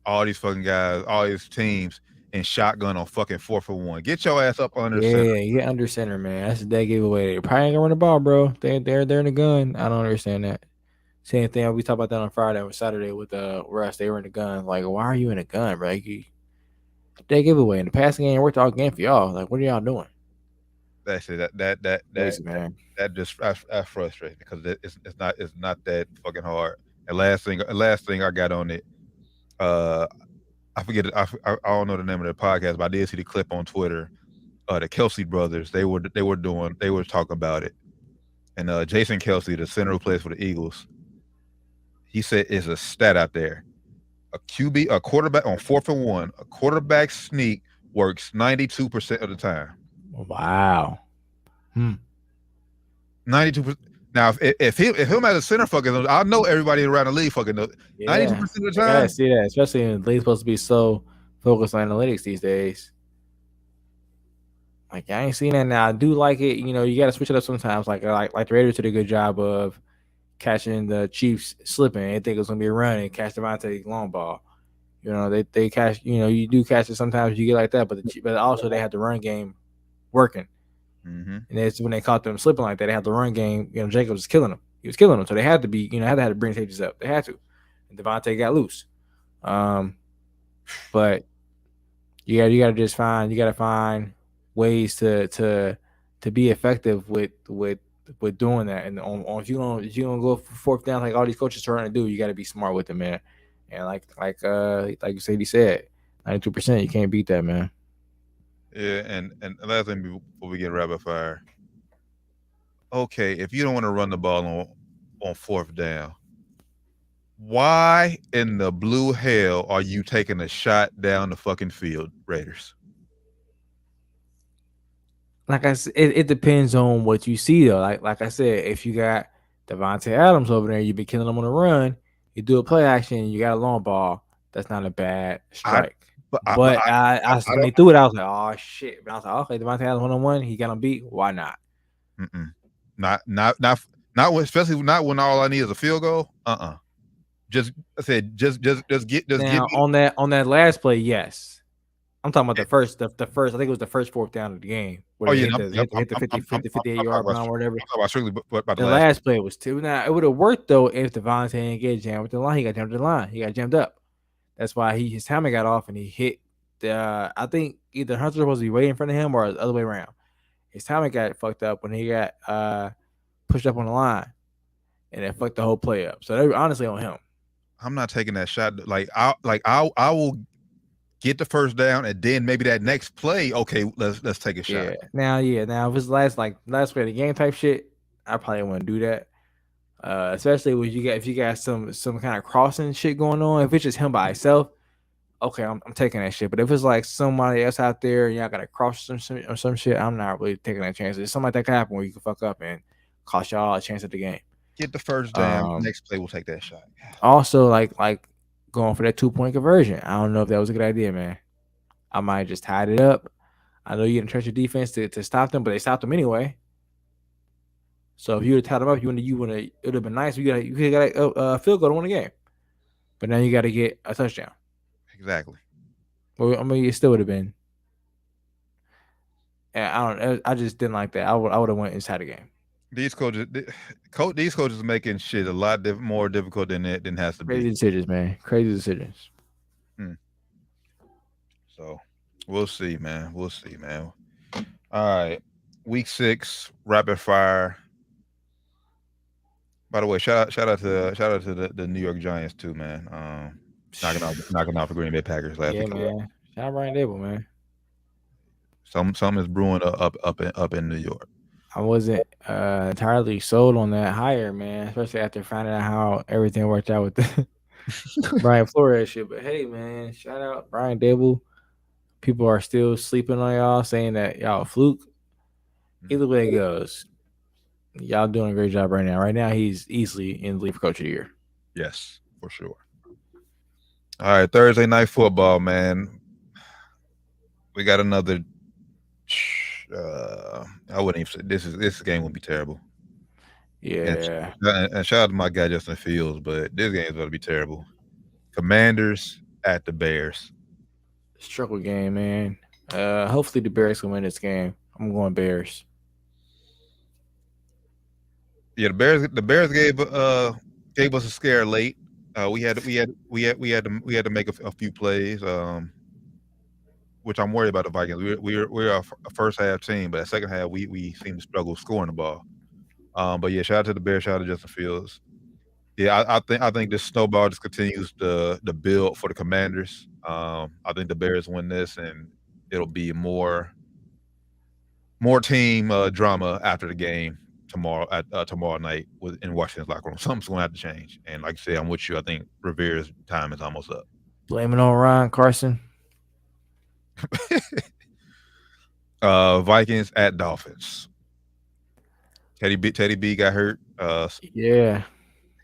all these fucking guys, all these teams in shotgun on fucking 4th and 1. Get your ass up under center. Yeah, get under center, man. That's a dead giveaway. They probably ain't gonna run the ball, bro. They're in the gun. I don't understand that. Same thing. We talked about that on Friday or Saturday with Russ. They were in the gun. Like, why are you in the gun, bro? Dead giveaway. In the passing game worked all game for y'all. Like, what are y'all doing? That's it. Man. That just that's frustrating because it's not that fucking hard. And last thing I got on it, I forget it. I don't know the name of the podcast, but I did see the clip on Twitter. The Kelsey brothers, they were talking about it, and Jason Kelsey, the center who plays for the Eagles, he said it's a stat out there. A quarterback on 4th and 1, a quarterback sneak works 92% of the time. Wow. 92%. Now, if him as a center fucking, I know everybody around the league fucking knows. 92% of the time. Yeah, I see that, especially in the league supposed to be so focused on analytics these days. Like, I ain't seen that now. I do like it. You know, you got to switch it up sometimes. Like the Raiders did a good job of catching the Chiefs slipping. They think it was gonna be a run and catch Devontae long ball. You know, they catch. You know, you do catch it sometimes. You get like that, but also they had the run game working. Mm-hmm. And that's when they caught them slipping like that. They had the run game. You know, Jacobs was killing them. He was killing them. So they had to be. You know, had to bring safeties up. They had to. And Devontae got loose. But you gotta find ways to be effective with doing that. And if you're gonna go for 4th down like all these coaches are trying to do, you got to be smart with it, man. And like you said, 92%, you can't beat that, man. Yeah, and last thing before we get rapid fire. Okay, if you don't want to run the ball on 4th down, why in the blue hell are you taking a shot down the fucking field, Raiders? Like I said, it depends on what you see though. Like I said, if you got Devontae Adams over there, you've been killing him on the run. You do a play action, you got a long ball. That's not a bad strike. But when they threw it, I was like, oh shit. But I was like, okay, Devontae Adams 1-on-1, he got him beat. Why not? Not especially not when all I need is a field goal. Just get on that last play, yes. I'm talking about the first. I think it was the first 4th down of the game. Where hit the 58-yard line or whatever. The last play was 2. Now it would have worked though if Devontae didn't get jammed with the line. He got jammed with the line. He got jammed up. That's why his helmet got off and he hit the. I think either Hunter was supposed to be way in front of him or the other way around. His helmet got fucked up when he got pushed up on the line, and it fucked the whole play up. So they were honestly on him. I'm not taking that shot. I will get the 1st down, and then maybe that next play, okay, let's take a shot. Now if it's last play of the game type shit, I probably wouldn't do that. Especially if you got some kind of crossing shit going on. If it's just him by himself, okay, I'm taking that shit. But if it's like somebody else out there and y'all got to cross some shit, I'm not really taking that chance. It's something like that can happen where you can fuck up and cost y'all a chance at the game. Get the 1st down. Next play, we'll take that shot. Also, like going for that 2-point conversion. I don't know if that was a good idea, man. I might just tied it up. I know you didn't trust your defense to stop them, but they stopped them anyway. So if you would have tied them up, it would have been nice. You could have got a field goal to win the game. But now you got to get a touchdown. Exactly. Well, I mean, it still would have been. And I just didn't like that. I would have went inside the game. These coaches are making shit a lot more difficult than it has to be. Crazy decisions, man. Crazy decisions. So we'll see, man. All right, week 6 rapid fire. By the way, shout out to the New York Giants too, man. Knocking off the Green Bay Packers last week. Man. Shout out Brian Dable, man. Some is brewing up in New York. I wasn't entirely sold on that hire, man, especially after finding out how everything worked out with the Brian Flores shit. But hey, man, shout out Brian Dable. People are still sleeping on y'all, saying that y'all a fluke. Either way it goes, y'all doing a great job right now. Right now, he's easily in the league for coach of the year. Yes, for sure. All right, Thursday night football, man. We got another. I wouldn't even say this game would be terrible. Yeah. And shout out to my guy Justin Fields, but this game is going to be terrible. Commanders at the Bears. Struggle game, man. Hopefully the Bears can win this game. I'm going Bears. Yeah, the Bears gave us a scare late. We had to make a few plays. Which I'm worried about the Vikings. We're a first half team, but at second half we seem to struggle scoring the ball. But yeah, shout out to the Bears, shout out to Justin Fields. Yeah, I think this snowball just continues the build for the Commanders. I think the Bears win this, and it'll be more team drama after the game tomorrow night in Washington's locker room. Something's going to have to change. And like I said, I'm with you. I think Rivera's time is almost up. Blame it on Ryan Carson. Vikings at Dolphins. Teddy B got hurt. Yeah.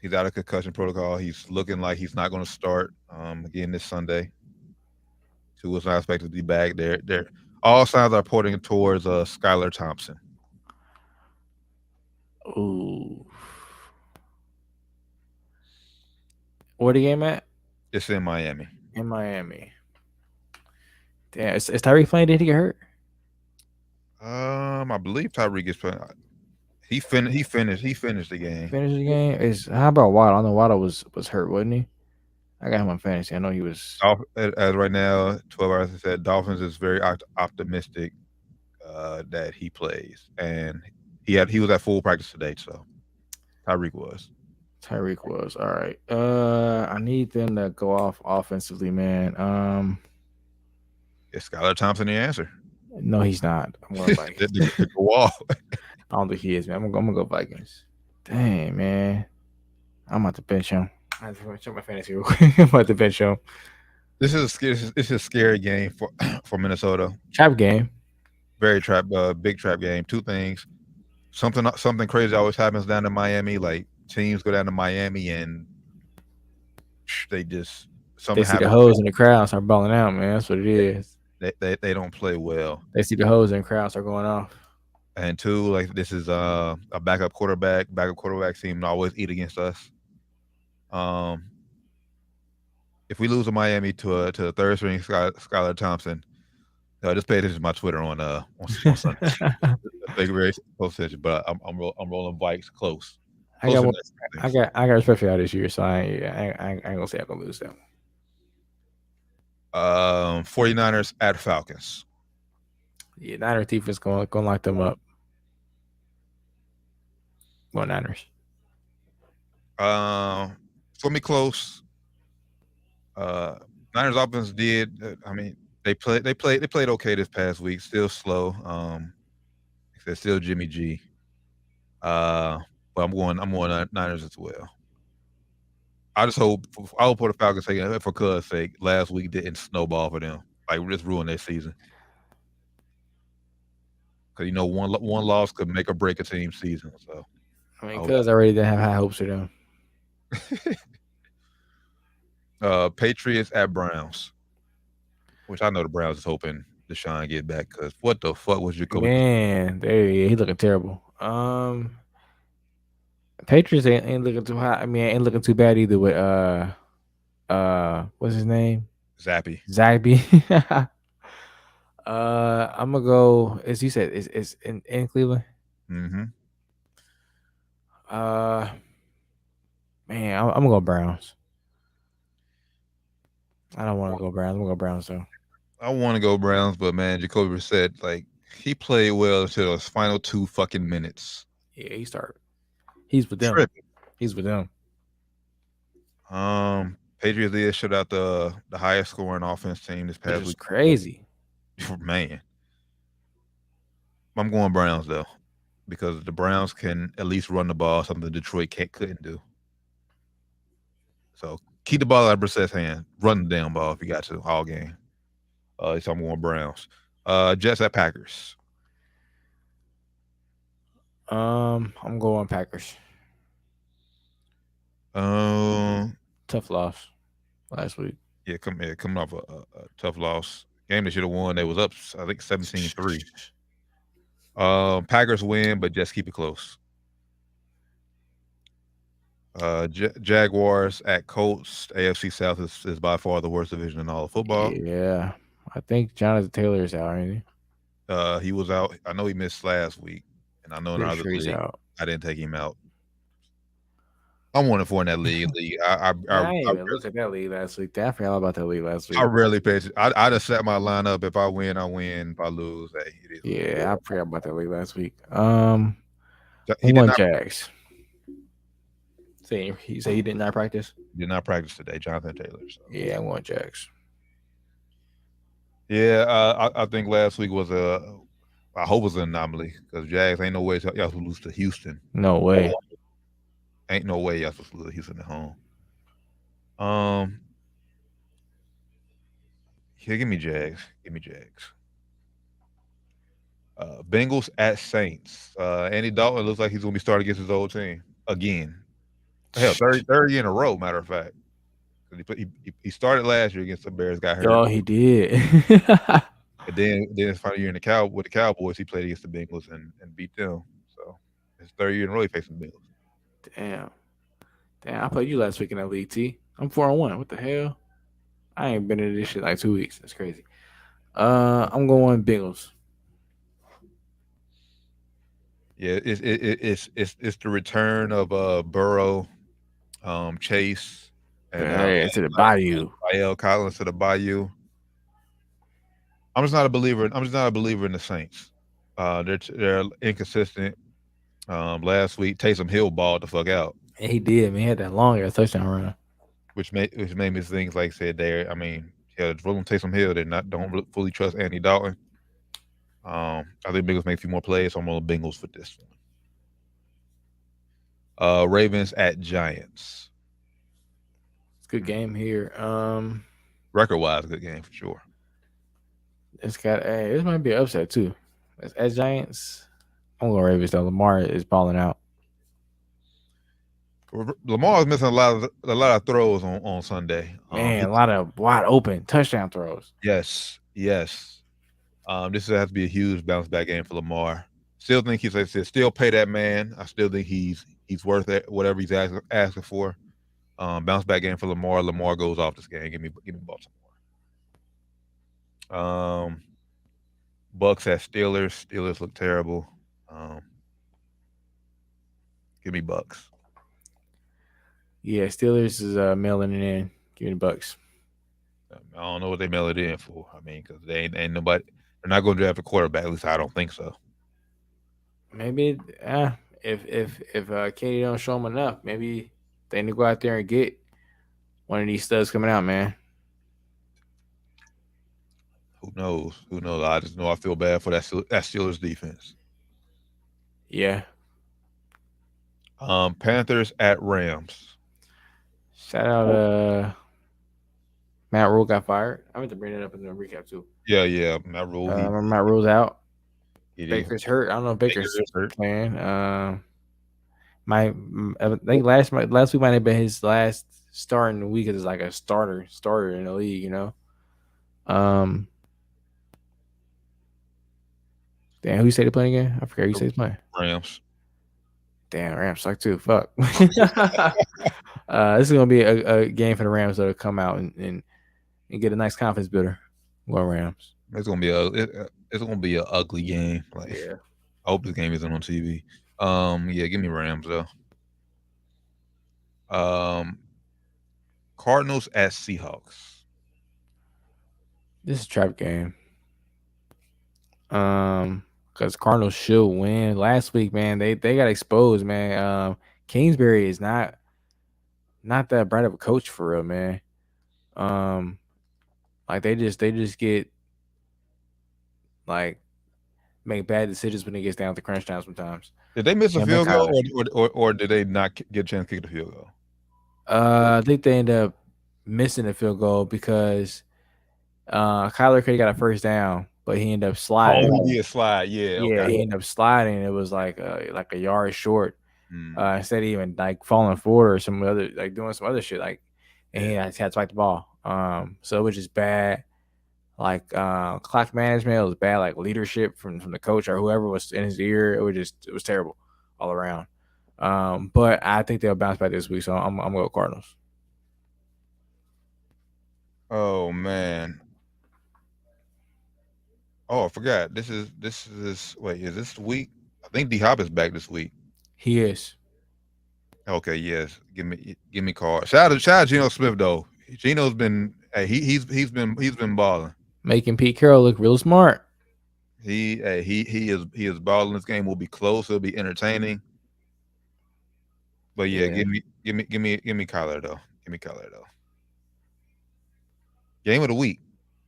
He's out of concussion protocol. He's looking like he's not going to start again this Sunday. Tua's not expected to be back. There, all signs are pointing towards Skylar Thompson. Ooh. Where the game at? It's in Miami. In Miami. Damn, is Tyreek playing? Did he get hurt? I believe Tyreek is playing. He finished the game. Finished the game. How about Waddle? I know Waddle was hurt, wasn't he? I got him on fantasy. I know he was. As right now, 12 hours said Dolphins is very optimistic that he plays, and he was at full practice today. So Tyreek was. All right. I need them to go off offensively, man. Is Skylar Thompson the answer? No, he's not. I'm going Vikings. The wall. I don't think he is, man. I'm gonna go Vikings. Dang, man. I'm about to bench him. I have to check my fantasy real quick. I'm about to bench him. This is a scary game for Minnesota. Trap game. Very big trap game. Two things. Something crazy always happens down in Miami. Like teams go down to Miami and they just They see the hoes in the crowd start balling out, man. That's what it is. They don't play well. They see the hoes in the crowd start going off. And two, like this is a backup quarterback. Backup quarterback seem to always eat against us. If we lose to Miami to a third string Skylar Thompson, just pay attention to my Twitter on Sunday. Pay very close attention, but I'm rolling Vikes close. I got respect for y'all this year, so I ain't gonna say I'm gonna lose them. 49ers at Falcons. Yeah, Niners defense gonna lock them up. Go Niners. It's gonna be close. Niners offense did. They played okay this past week. Still slow. They're still Jimmy G. But I'm going Niners as well. I hope for the Falcons' sake, for Cuz' sake, last week didn't snowball for them. Like just ruin their season. Because one loss could make or break a team's season. So Cuz already didn't have high hopes for them. Patriots at Browns, which I know the Browns is hoping Deshaun get back. Because what the fuck was Jacoby? Man, he looking terrible. Patriots ain't looking too hot. Ain't looking too bad either with what's his name? Zappy. I'm gonna go. As you said, it's in Cleveland. Mm-hmm. Man, I'm gonna go Browns. I don't want to go Browns. I'm gonna go Browns though. I want to go Browns, but man, Jacoby Brissett, like he played well until his final 2 fucking minutes. Yeah, he started. He's with them. He's with them. Patriots did shut out the highest scoring offense team this past week. Crazy. Man. I'm going Browns though, because the Browns can at least run the ball, something Detroit couldn't do. So keep the ball out of Brissett's hand. Run the damn ball if you got to all game. So I'm going Browns. Jets at Packers. I'm going Packers. Tough loss last week. Yeah, coming off a tough loss. Game they should have won. They was up, I think, 17-3. Packers win, but just keep it close. Jaguars at Colts. AFC South is by far the worst division in all of football. Yeah, I think Jonathan Taylor is out, ain't he? He was out. I know he missed last week, and I know in Pretty other sure he's league, out. I didn't take him out. I'm 1-4 in that league. I didn't even look at that league last week. I forgot all about that league last week. I rarely pay attention. I just set my lineup. If I win, I win. If I lose, hey, it is. Yeah, I forgot about that league last week. He won Jags. He said he did not practice. Did not practice today, Jonathan Taylor. So. Yeah, I won Jags. Yeah, I think last week was I hope it was an anomaly because Jags ain't no way y'all will lose to Houston. No way. Ain't no way y'all supposed to lose to Houston at home. Here, give me Jags. Bengals at Saints. Andy Dalton looks like he's gonna be starting against his old team again. Hell, third year in a row. Matter of fact, he started last year against the Bears. Got hurt. Oh, he did. And then his final year with the Cowboys, he played against the Bengals and beat them. So his third year in a row, he facing the Bengals. Damn, I played you last week in that league, T. I'm 4-1. What the hell? I ain't been in this shit like 2 weeks. That's crazy. I'm going Bengals. Yeah, it's the return of Burrow, Chase, and to the Bayou. La'el Collins to the Bayou. I'm just not a believer in the Saints. They're inconsistent. Last week, Taysom Hill balled the fuck out. And he did, man. He had that long ass touchdown run. Which made me think, like I said, there. I mean, yeah, rolling Taysom Hill, don't fully trust Andy Dalton. I think Bengals make a few more plays, so I'm on the Bengals for this one. Ravens at Giants. It's a good game here. Record-wise, good game for sure. This might be an upset too. As Giants, I'm going Ravens though. Lamar is balling out. Lamar is missing a lot of throws on Sunday. Man, a lot of wide open touchdown throws. Yes. This has to be a huge bounce back game for Lamar. Still think still pay that man. I still think he's worth it, whatever he's asking for. Bounce back game for Lamar. Lamar goes off this game. Give me Baltimore. Bucks at Steelers. Steelers look terrible. Give me Bucks. Yeah, Steelers is mailing it in. Give me the Bucks. I don't know what they mail it in for. I mean, because they ain't nobody. They're not going to draft a quarterback. At least I don't think so. Maybe if Katie don't show them enough, maybe they need to go out there and get one of these studs coming out, man. Who knows? I just know I feel bad for that Steelers defense. Yeah. Panthers at Rams. Shout out Matt Rule got fired. I meant to bring it up in the recap too. Yeah. Matt Rule. Matt Rule's out. Baker's hurt. I don't know if Baker's playing. I think last week might have been his last start in the week as like a starter in the league, you know. Damn, who you say they playing again? I forget who you say he's playing. Rams. Damn, Rams suck too. Fuck. This is gonna be a game for the Rams to come out and get a nice confidence builder. Go Rams. It's gonna be an ugly game. Like, yeah. I hope this game isn't on TV. Yeah, give me Rams though. Cardinals at Seahawks. This is a trap game. Because Cardinals should win. Last week, man, they got exposed, man. Kingsbury is not that bright of a coach for real, man. Like they just get like make bad decisions when it gets down to crunch time sometimes. Did they miss a field goal or did they not get a chance to kick the field goal? I think they end up missing the field goal because Kyler could have got a first down, but he ended up sliding. Oh, he did slide. Yeah. Yeah, Okay. he ended up sliding. It was like a yard short. Mm. Instead of even like falling forward or some other like doing some other shit like, and he had to fight the ball. So it was just bad, like clock management. It was bad, like leadership from the coach or whoever was in his ear. It was terrible all around. But I think they'll bounce back this week, so I'm gonna go Cardinals. Oh man. Oh, I forgot. This is wait, is this week? I think D Hop is back this week. He is. Okay, yes. Give me call. Shout out to Geno Smith though. Geno's been he's been balling. Making Pete Carroll look real smart. He is balling. This game will be close. It'll be entertaining. But yeah, give me Kyler though. Give me Kyler though. Game of the week,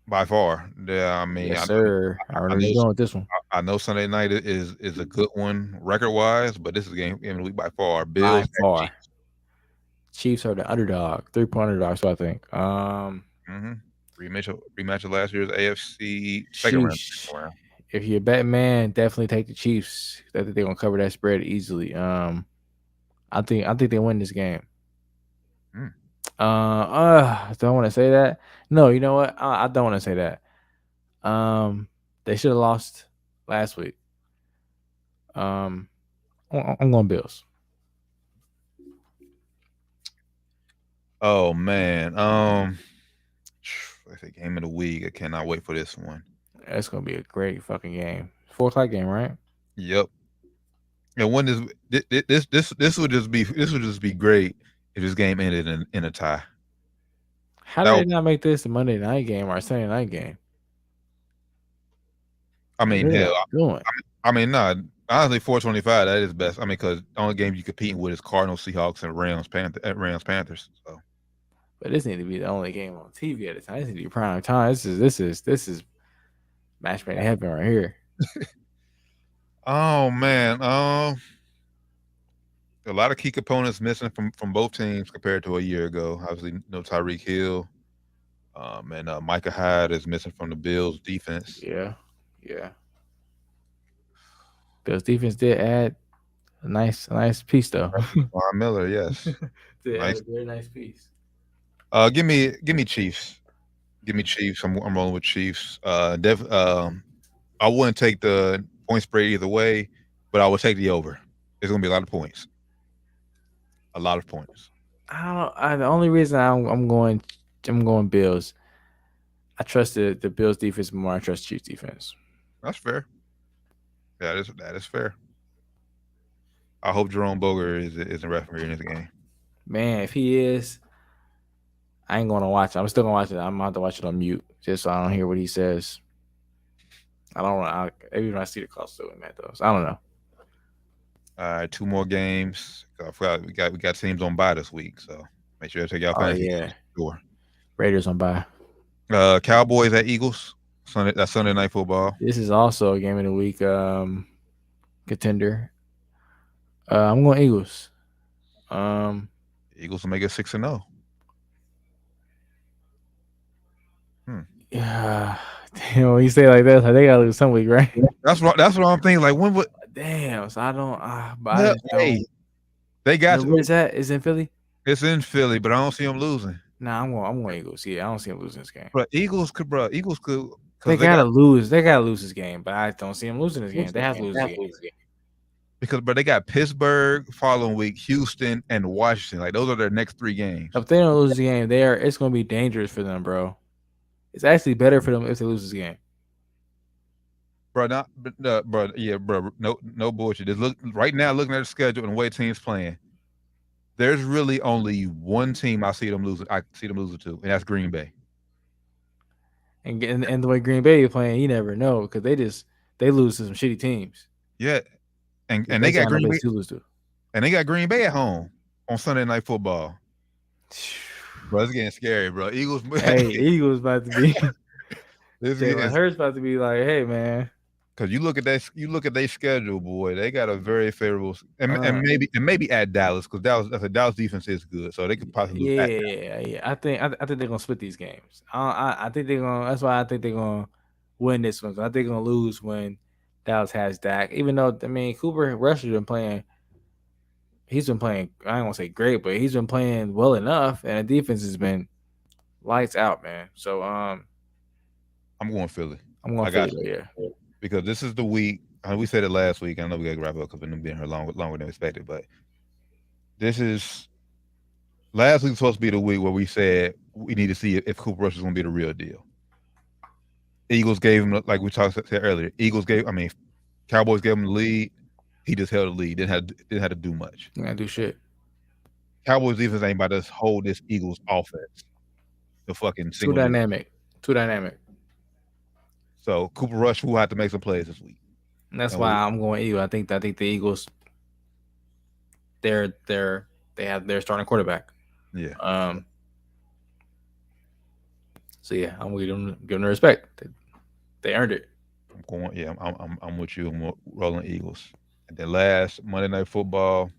by far. Yeah, I mean, Yes, sir. I already know you're going with this one. I know Sunday night is a good one record wise, but this is game of the week by far. By Bills. far. Chiefs are the underdog, 3-point underdog. So I think. Rematch of last year's AFC second round. If you're a betting man, definitely take the Chiefs. I think they're gonna cover that spread easily. I think they win this game. Do I want to say that? No, you know what? I don't want to say that. They should have lost last week. I'm going Bills. Oh man. Let's say game of the week. I cannot wait for this one. It's gonna be a great fucking game. 4:00 game, right? Yep. And when this would just be great if this game ended in a tie. How did they not make this a Monday night game or a Sunday night game? I mean, hell, I mean, no. Honestly, 425, that is best. I mean, because the only games you competing with is Cardinals, Seahawks, and Rams, Panthers. So, but this need to be the only game on TV at the time. This need to be prime time. This is match made in heaven right here. Oh man, a lot of key components missing from both teams compared to a year ago. Obviously, no Tyreek Hill, and Micah Hyde is missing from the Bills defense. Yeah. Bills defense did add a nice piece though. Von Miller, yes, very nice piece. Give me Chiefs. Give me Chiefs. I'm rolling with Chiefs. I wouldn't take the point spread either way, but I would take the over. It's gonna be a lot of points. A lot of points. The only reason I'm going Bills. I trust the Bills defense more. I trust Chiefs defense. That's fair. That is fair. I hope Jerome Boger is a referee in this game. Man, if he is, I ain't going to watch it. I'm still going to watch it. I'm going to have to watch it on mute just so I don't hear what he says. I don't want to. Maybe when I see the call still in that though. So I don't know. All right, 2 more games. I forgot we got teams on bye this week, so make sure to take y'all fantasy. Yeah. Sure. Raiders on bye. Cowboys at Eagles. That's Sunday Night Football. This is also a game of the week contender. I'm going Eagles. Eagles will make it 6-0. Yeah. Damn, when you say it like that, they gotta lose some week, right? That's what I'm thinking. Like when would? Damn. So I don't. They got. Where's that? Is it in Philly? It's in Philly, but I don't see them losing. Nah, I'm going Eagles. Yeah, I don't see them losing this game. But Eagles could. They gotta lose. They gotta lose this game, but I don't see them losing this game. They have to lose this game. Because, they got Pittsburgh following week, Houston, and Washington. Like those are their next 3 games. If they don't lose the game, it's gonna be dangerous for them, bro. It's actually better for them if they lose this game. Bro, no bullshit. Just look right now, looking at the schedule and the way teams playing. There's really only one team I see them losing. I see them losing to, and that's Green Bay. And the way Green Bay is playing, you never know because they lose to some shitty teams. Yeah, and they got Green Bay to lose to. And they got Green Bay at home on Sunday Night Football. Bro, it's getting scary, bro. Eagles. Hey, Eagles about to be. Jalen Hurts about to be like, hey, man. Because you look at their schedule, boy. They got a very favorable, and maybe at Dallas because Dallas defense is good, so they could possibly. Yeah. I think they're gonna split these games. I think they're gonna. That's why I think they're gonna win this one. I think they're gonna lose when Dallas has Dak. Even though Cooper Rush has been playing. He's been playing. I don't want to say great, but he's been playing well enough, and the defense has been lights out, man. So I'm going Philly. I'm going Philly. Yeah, because this is the week. We said it last week. I know we got to wrap it up because we've been here longer than expected. But this is last week was supposed to be the week where we said we need to see if Cooper Rush is going to be the real deal. Eagles gave him, like we said earlier. Cowboys gave him the lead. He just held the lead. Didn't have to do much. Didn't do shit. Cowboys defense ain't about to hold this Eagles offense. The fucking too dynamic. So Cooper Rush will have to make some plays this week. And that's why I'm going Eagles. I think the Eagles. They have their starting quarterback. Yeah. So yeah, I'm going to give them the respect. They earned it. I'm with you. I'm rolling Eagles. And then last Monday Night Football,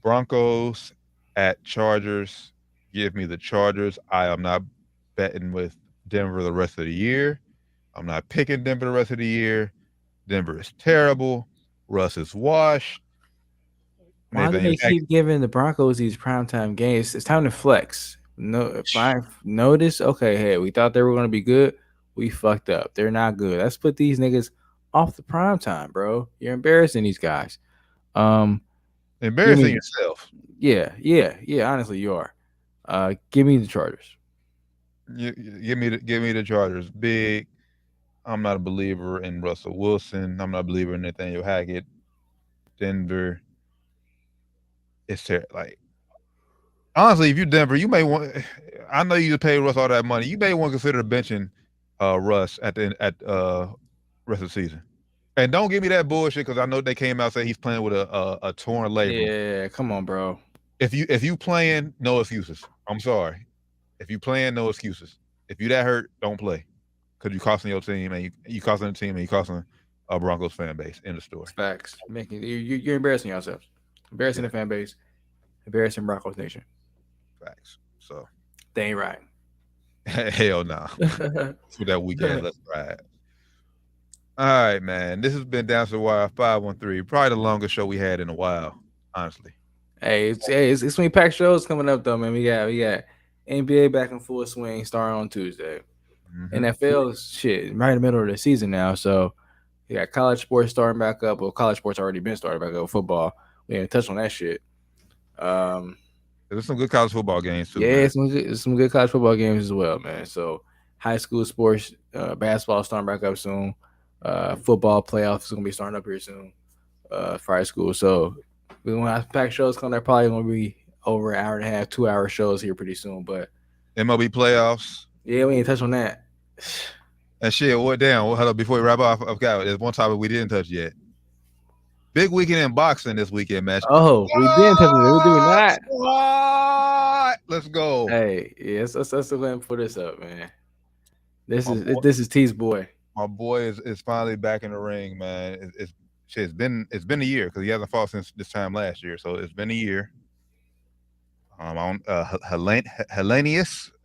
Broncos at Chargers. Give me the Chargers. I am not betting with Denver the rest of the year. I'm not picking Denver the rest of the year. Denver is terrible. Russ is washed. Why do they keep giving the Broncos these primetime games? It's time to flex. No, if I notice, okay, hey, we thought they were going to be good. We fucked up. They're not good. Let's put these niggas off the prime time, bro. You're embarrassing these guys. Embarrassing yourself. Yeah. Honestly, you are. Give me the Chargers. Give me the Chargers. Big. I'm not a believer in Russell Wilson. I'm not a believer in Nathaniel Hackett. Denver. It's terrible. Like, honestly, if you're Denver, you may want. I know you just paid Russ all that money. You may want to consider benching Russ at rest of the season. And don't give me that bullshit because I know they came out and said he's playing with a torn labrum. Yeah, come on, bro. If you playing, no excuses. I'm sorry. If you playing, no excuses. If you that hurt, don't play. Because you're costing your team and you costing the team and you're costing a Broncos fan base in the story. Facts. You're embarrassing yourselves. Embarrassing the fan base. Embarrassing Broncos Nation. Facts. So they ain't right. Hell no. For that weekend, let's ride. All right, man. This has been Down to the Wire 513. Probably the longest show we had in a while, honestly. Hey, it's swing packed shows coming up though, man. We got NBA back in full swing starting on Tuesday. Mm-hmm. NFL shit right in the middle of the season now, so we got college sports starting back up. Well, college sports already been started back up. Football, we didn't touch on that shit. There's some good college football games too. Yeah, some good college football games as well, man. So high school sports, basketball starting back up soon. Football playoffs is gonna be starting up here soon. For high school, so we gonna have packed shows coming. They're probably gonna be over an hour and a half, 2 hour shows here pretty soon. But MLB playoffs. Yeah, we ain't touch on that. And shit, what down? Hold up, before we wrap up, okay, there's one topic we didn't touch yet. Big weekend in boxing this weekend, match. Oh, we didn't touch it. We're doing that. What? Let's go. Hey, yes, let's go ahead and put this up, man. This is T's boy. My boy is finally back in the ring, man. It's been a year because he hasn't fought since this time last year, so it's been a year. Hellenius,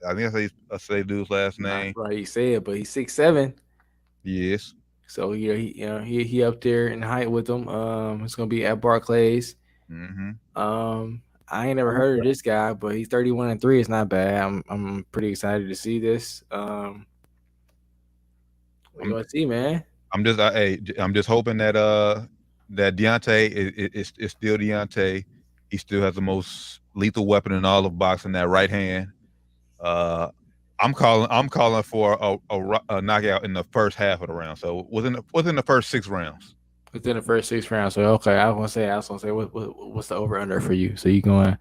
I think I say dude's last name. Not right, he said, but he's 6'7". Yes. So he up there in height with him. It's gonna be at Barclays. Mm-hmm. I ain't never heard of this guy, but he's 31-3. It's not bad. I'm pretty excited to see this. What do you want to see, man? I'm just hoping that that Deontay is still Deontay. He still has the most lethal weapon in all of boxing, that right hand. I'm calling for a knockout in the first half of the round. So within the first 6 rounds. Within the first 6 rounds. So okay, I was gonna say what's the over under for you? So you going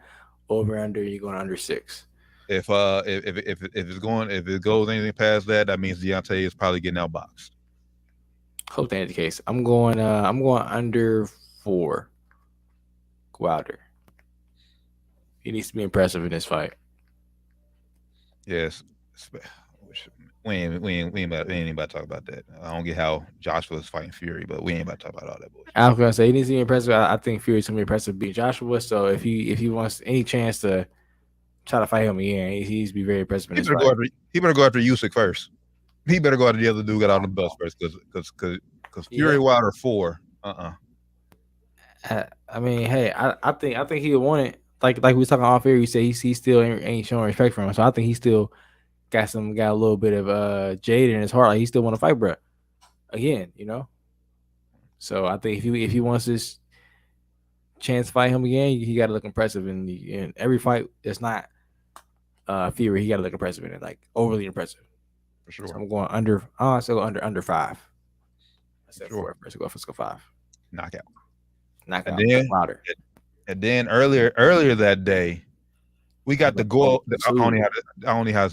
over under? You going under 6? If it goes anything past that, that means Deontay is probably getting outboxed. Hope that ain't the case. I'm going under 4. Wilder. He needs to be impressive in this fight. Yes. We ain't about to talk about that. I don't get how Joshua's fighting Fury, but we ain't about to talk about all that bullshit. I was gonna say he needs to be impressive. I think Fury's gonna be impressive beating Joshua. So if he wants any chance to try to fight him again, he needs to be very impressive in this fight. He better go after Usyk first. he better go out to the other dude got on the bus first because Fury Wilder 4. I mean, hey, I think he would want it. Like we was talking off air, you said he still ain't showing respect for him. So I think he still got a little bit of jade in his heart. Like he still want to fight, bro. Again, you know. So I think if he wants this chance to fight him again, he got to look impressive in every fight. It's not Fury. He got to look impressive in it, like overly impressive. For sure. So I'm going under. I still go under 5. I said Sure. 4 first. Let's go 5. Knockout. Louder. And then earlier that day, we got the go. I only how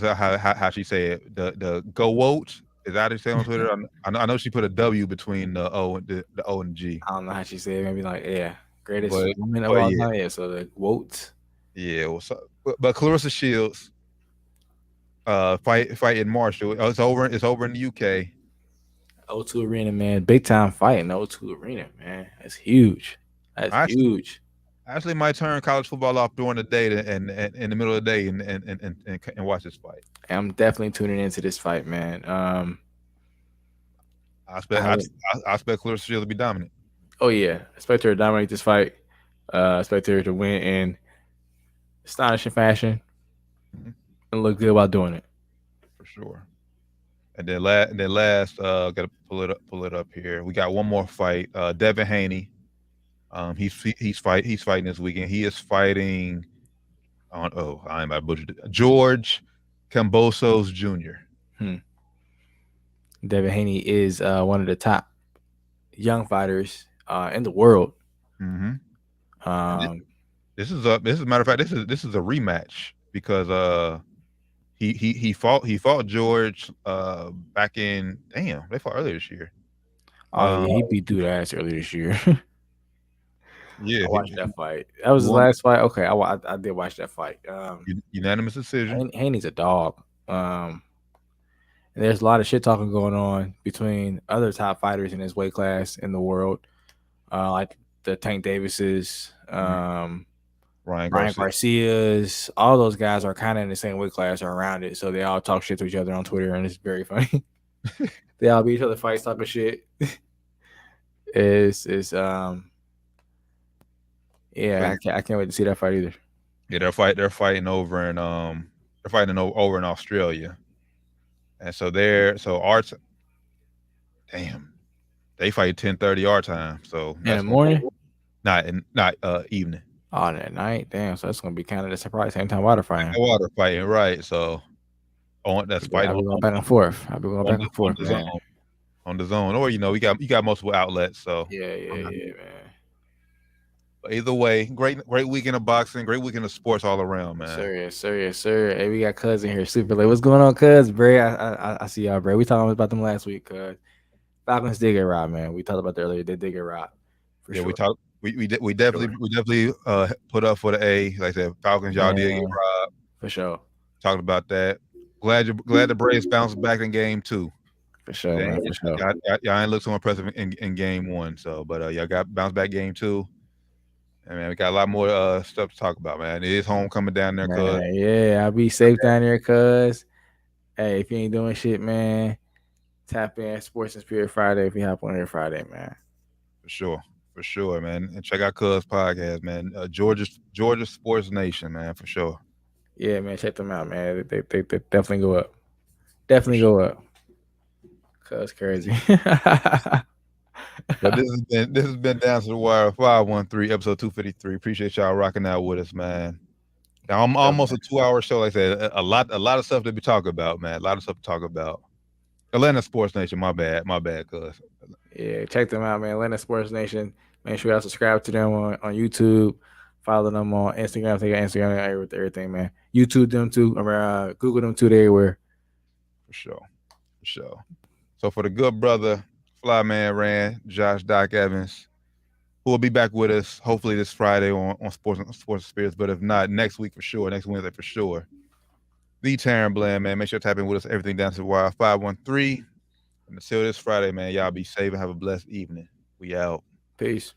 she say it. The go Wotes. Is that how they say on Twitter? I know she put a W between the O and the O and G. I don't know how she said it. Maybe like greatest But- woman of but all yeah. time. Yeah, so the Wotes. Yeah. Well, but Clarissa Shields, fight in Marshall. It's over in the UK. O2 Arena, man. Big time fight in the O2 Arena, man. That's huge. That's huge. Actually, might turn college football off during the day and in the middle of the day and watch this fight. I'm definitely tuning into this fight, man. I expect Clarissa Shields to be dominant. Oh yeah, expect her to dominate this fight. Expect her to win in astonishing fashion and look good while doing it. For sure. And then last, gotta pull it up here. We got one more fight. Devin Haney. He's fighting this weekend. He is fighting on I'm about to butcher it. George Kambosos Jr. Devin Haney is one of the top young fighters in the world. Mm-hmm. This is a matter of fact. This is a rematch because he fought George back in they fought earlier this year. Yeah, he beat dude ass earlier this year. Yeah, I watched that fight. That was his last fight. Okay, I did watch that fight. Unanimous decision. Haney's a dog. And there's a lot of shit talking going on between other top fighters in his weight class in the world, like the Tank Davises, Ryan Garcias. All those guys are kind of in the same weight class or around it, so they all talk shit to each other on Twitter, and it's very funny. They all beat each other fights talking shit. I can't wait to see that fight either. Yeah, they're fighting over in over in Australia, and so they fight 10:30 our time. So in the morning, not evening. Oh, that night, damn. So that's gonna be kind of the surprise. Same time water fighting. Water fighting, right? So that's fighting. I'll be going back and forth. Man. On the zone, or you got multiple outlets. So yeah, man. Either way, great weekend of boxing, great weekend of sports all around, man. Yes, sir. Hey, we got Cuz in here, super late. What's going on, Cuz? Bray, I see y'all, Bray. We talking about them last week, Cuz. Falcons did get robbed, man. We talked about that earlier. They did get robbed. Yeah, sure. We definitely put up for the A. Like I said, Falcons, y'all did get robbed. For sure. Talked about that. Glad the Braves bounced back in game 2. For sure, man. For sure. Y'all ain't looked so impressive in game 1. So, but y'all got bounced back game 2. And man, we got a lot more stuff to talk about, man. It is homecoming down there, Cuz. Yeah, I'll be safe down there, Cuz. Hey, if you ain't doing shit, man, tap in Sports and Spirit Friday if you hop on here Friday, man. For sure, man. And check out Cuz podcast, man. Georgia Sports Nation, man, for sure. Yeah, man, check them out, man. They definitely go up. Definitely go up. Cuz crazy. But this has been Down to the Wire 513 episode 253. Appreciate y'all rocking out with us, man. Now I'm almost a 2-hour show. Like I said, a lot of stuff to be talking about, man. A lot of stuff to talk about. Atlanta Sports Nation, my bad, Cuz. Yeah, check them out, man. Atlanta Sports Nation. Make sure y'all subscribe to them on YouTube. Follow them on Instagram. They got Instagram with everything, man. YouTube them too. Google them too. They everywhere. For sure. So for the good brother, Flyman Rand, Josh Doc Evans, who will be back with us hopefully this Friday on Sports and Spirits, but if not, next week for sure, next Wednesday for sure. The Taryn Bland, man. Make sure to tap in with us. Everything Down to the Wire 513. And until this Friday, man, y'all be safe and have a blessed evening. We out. Peace.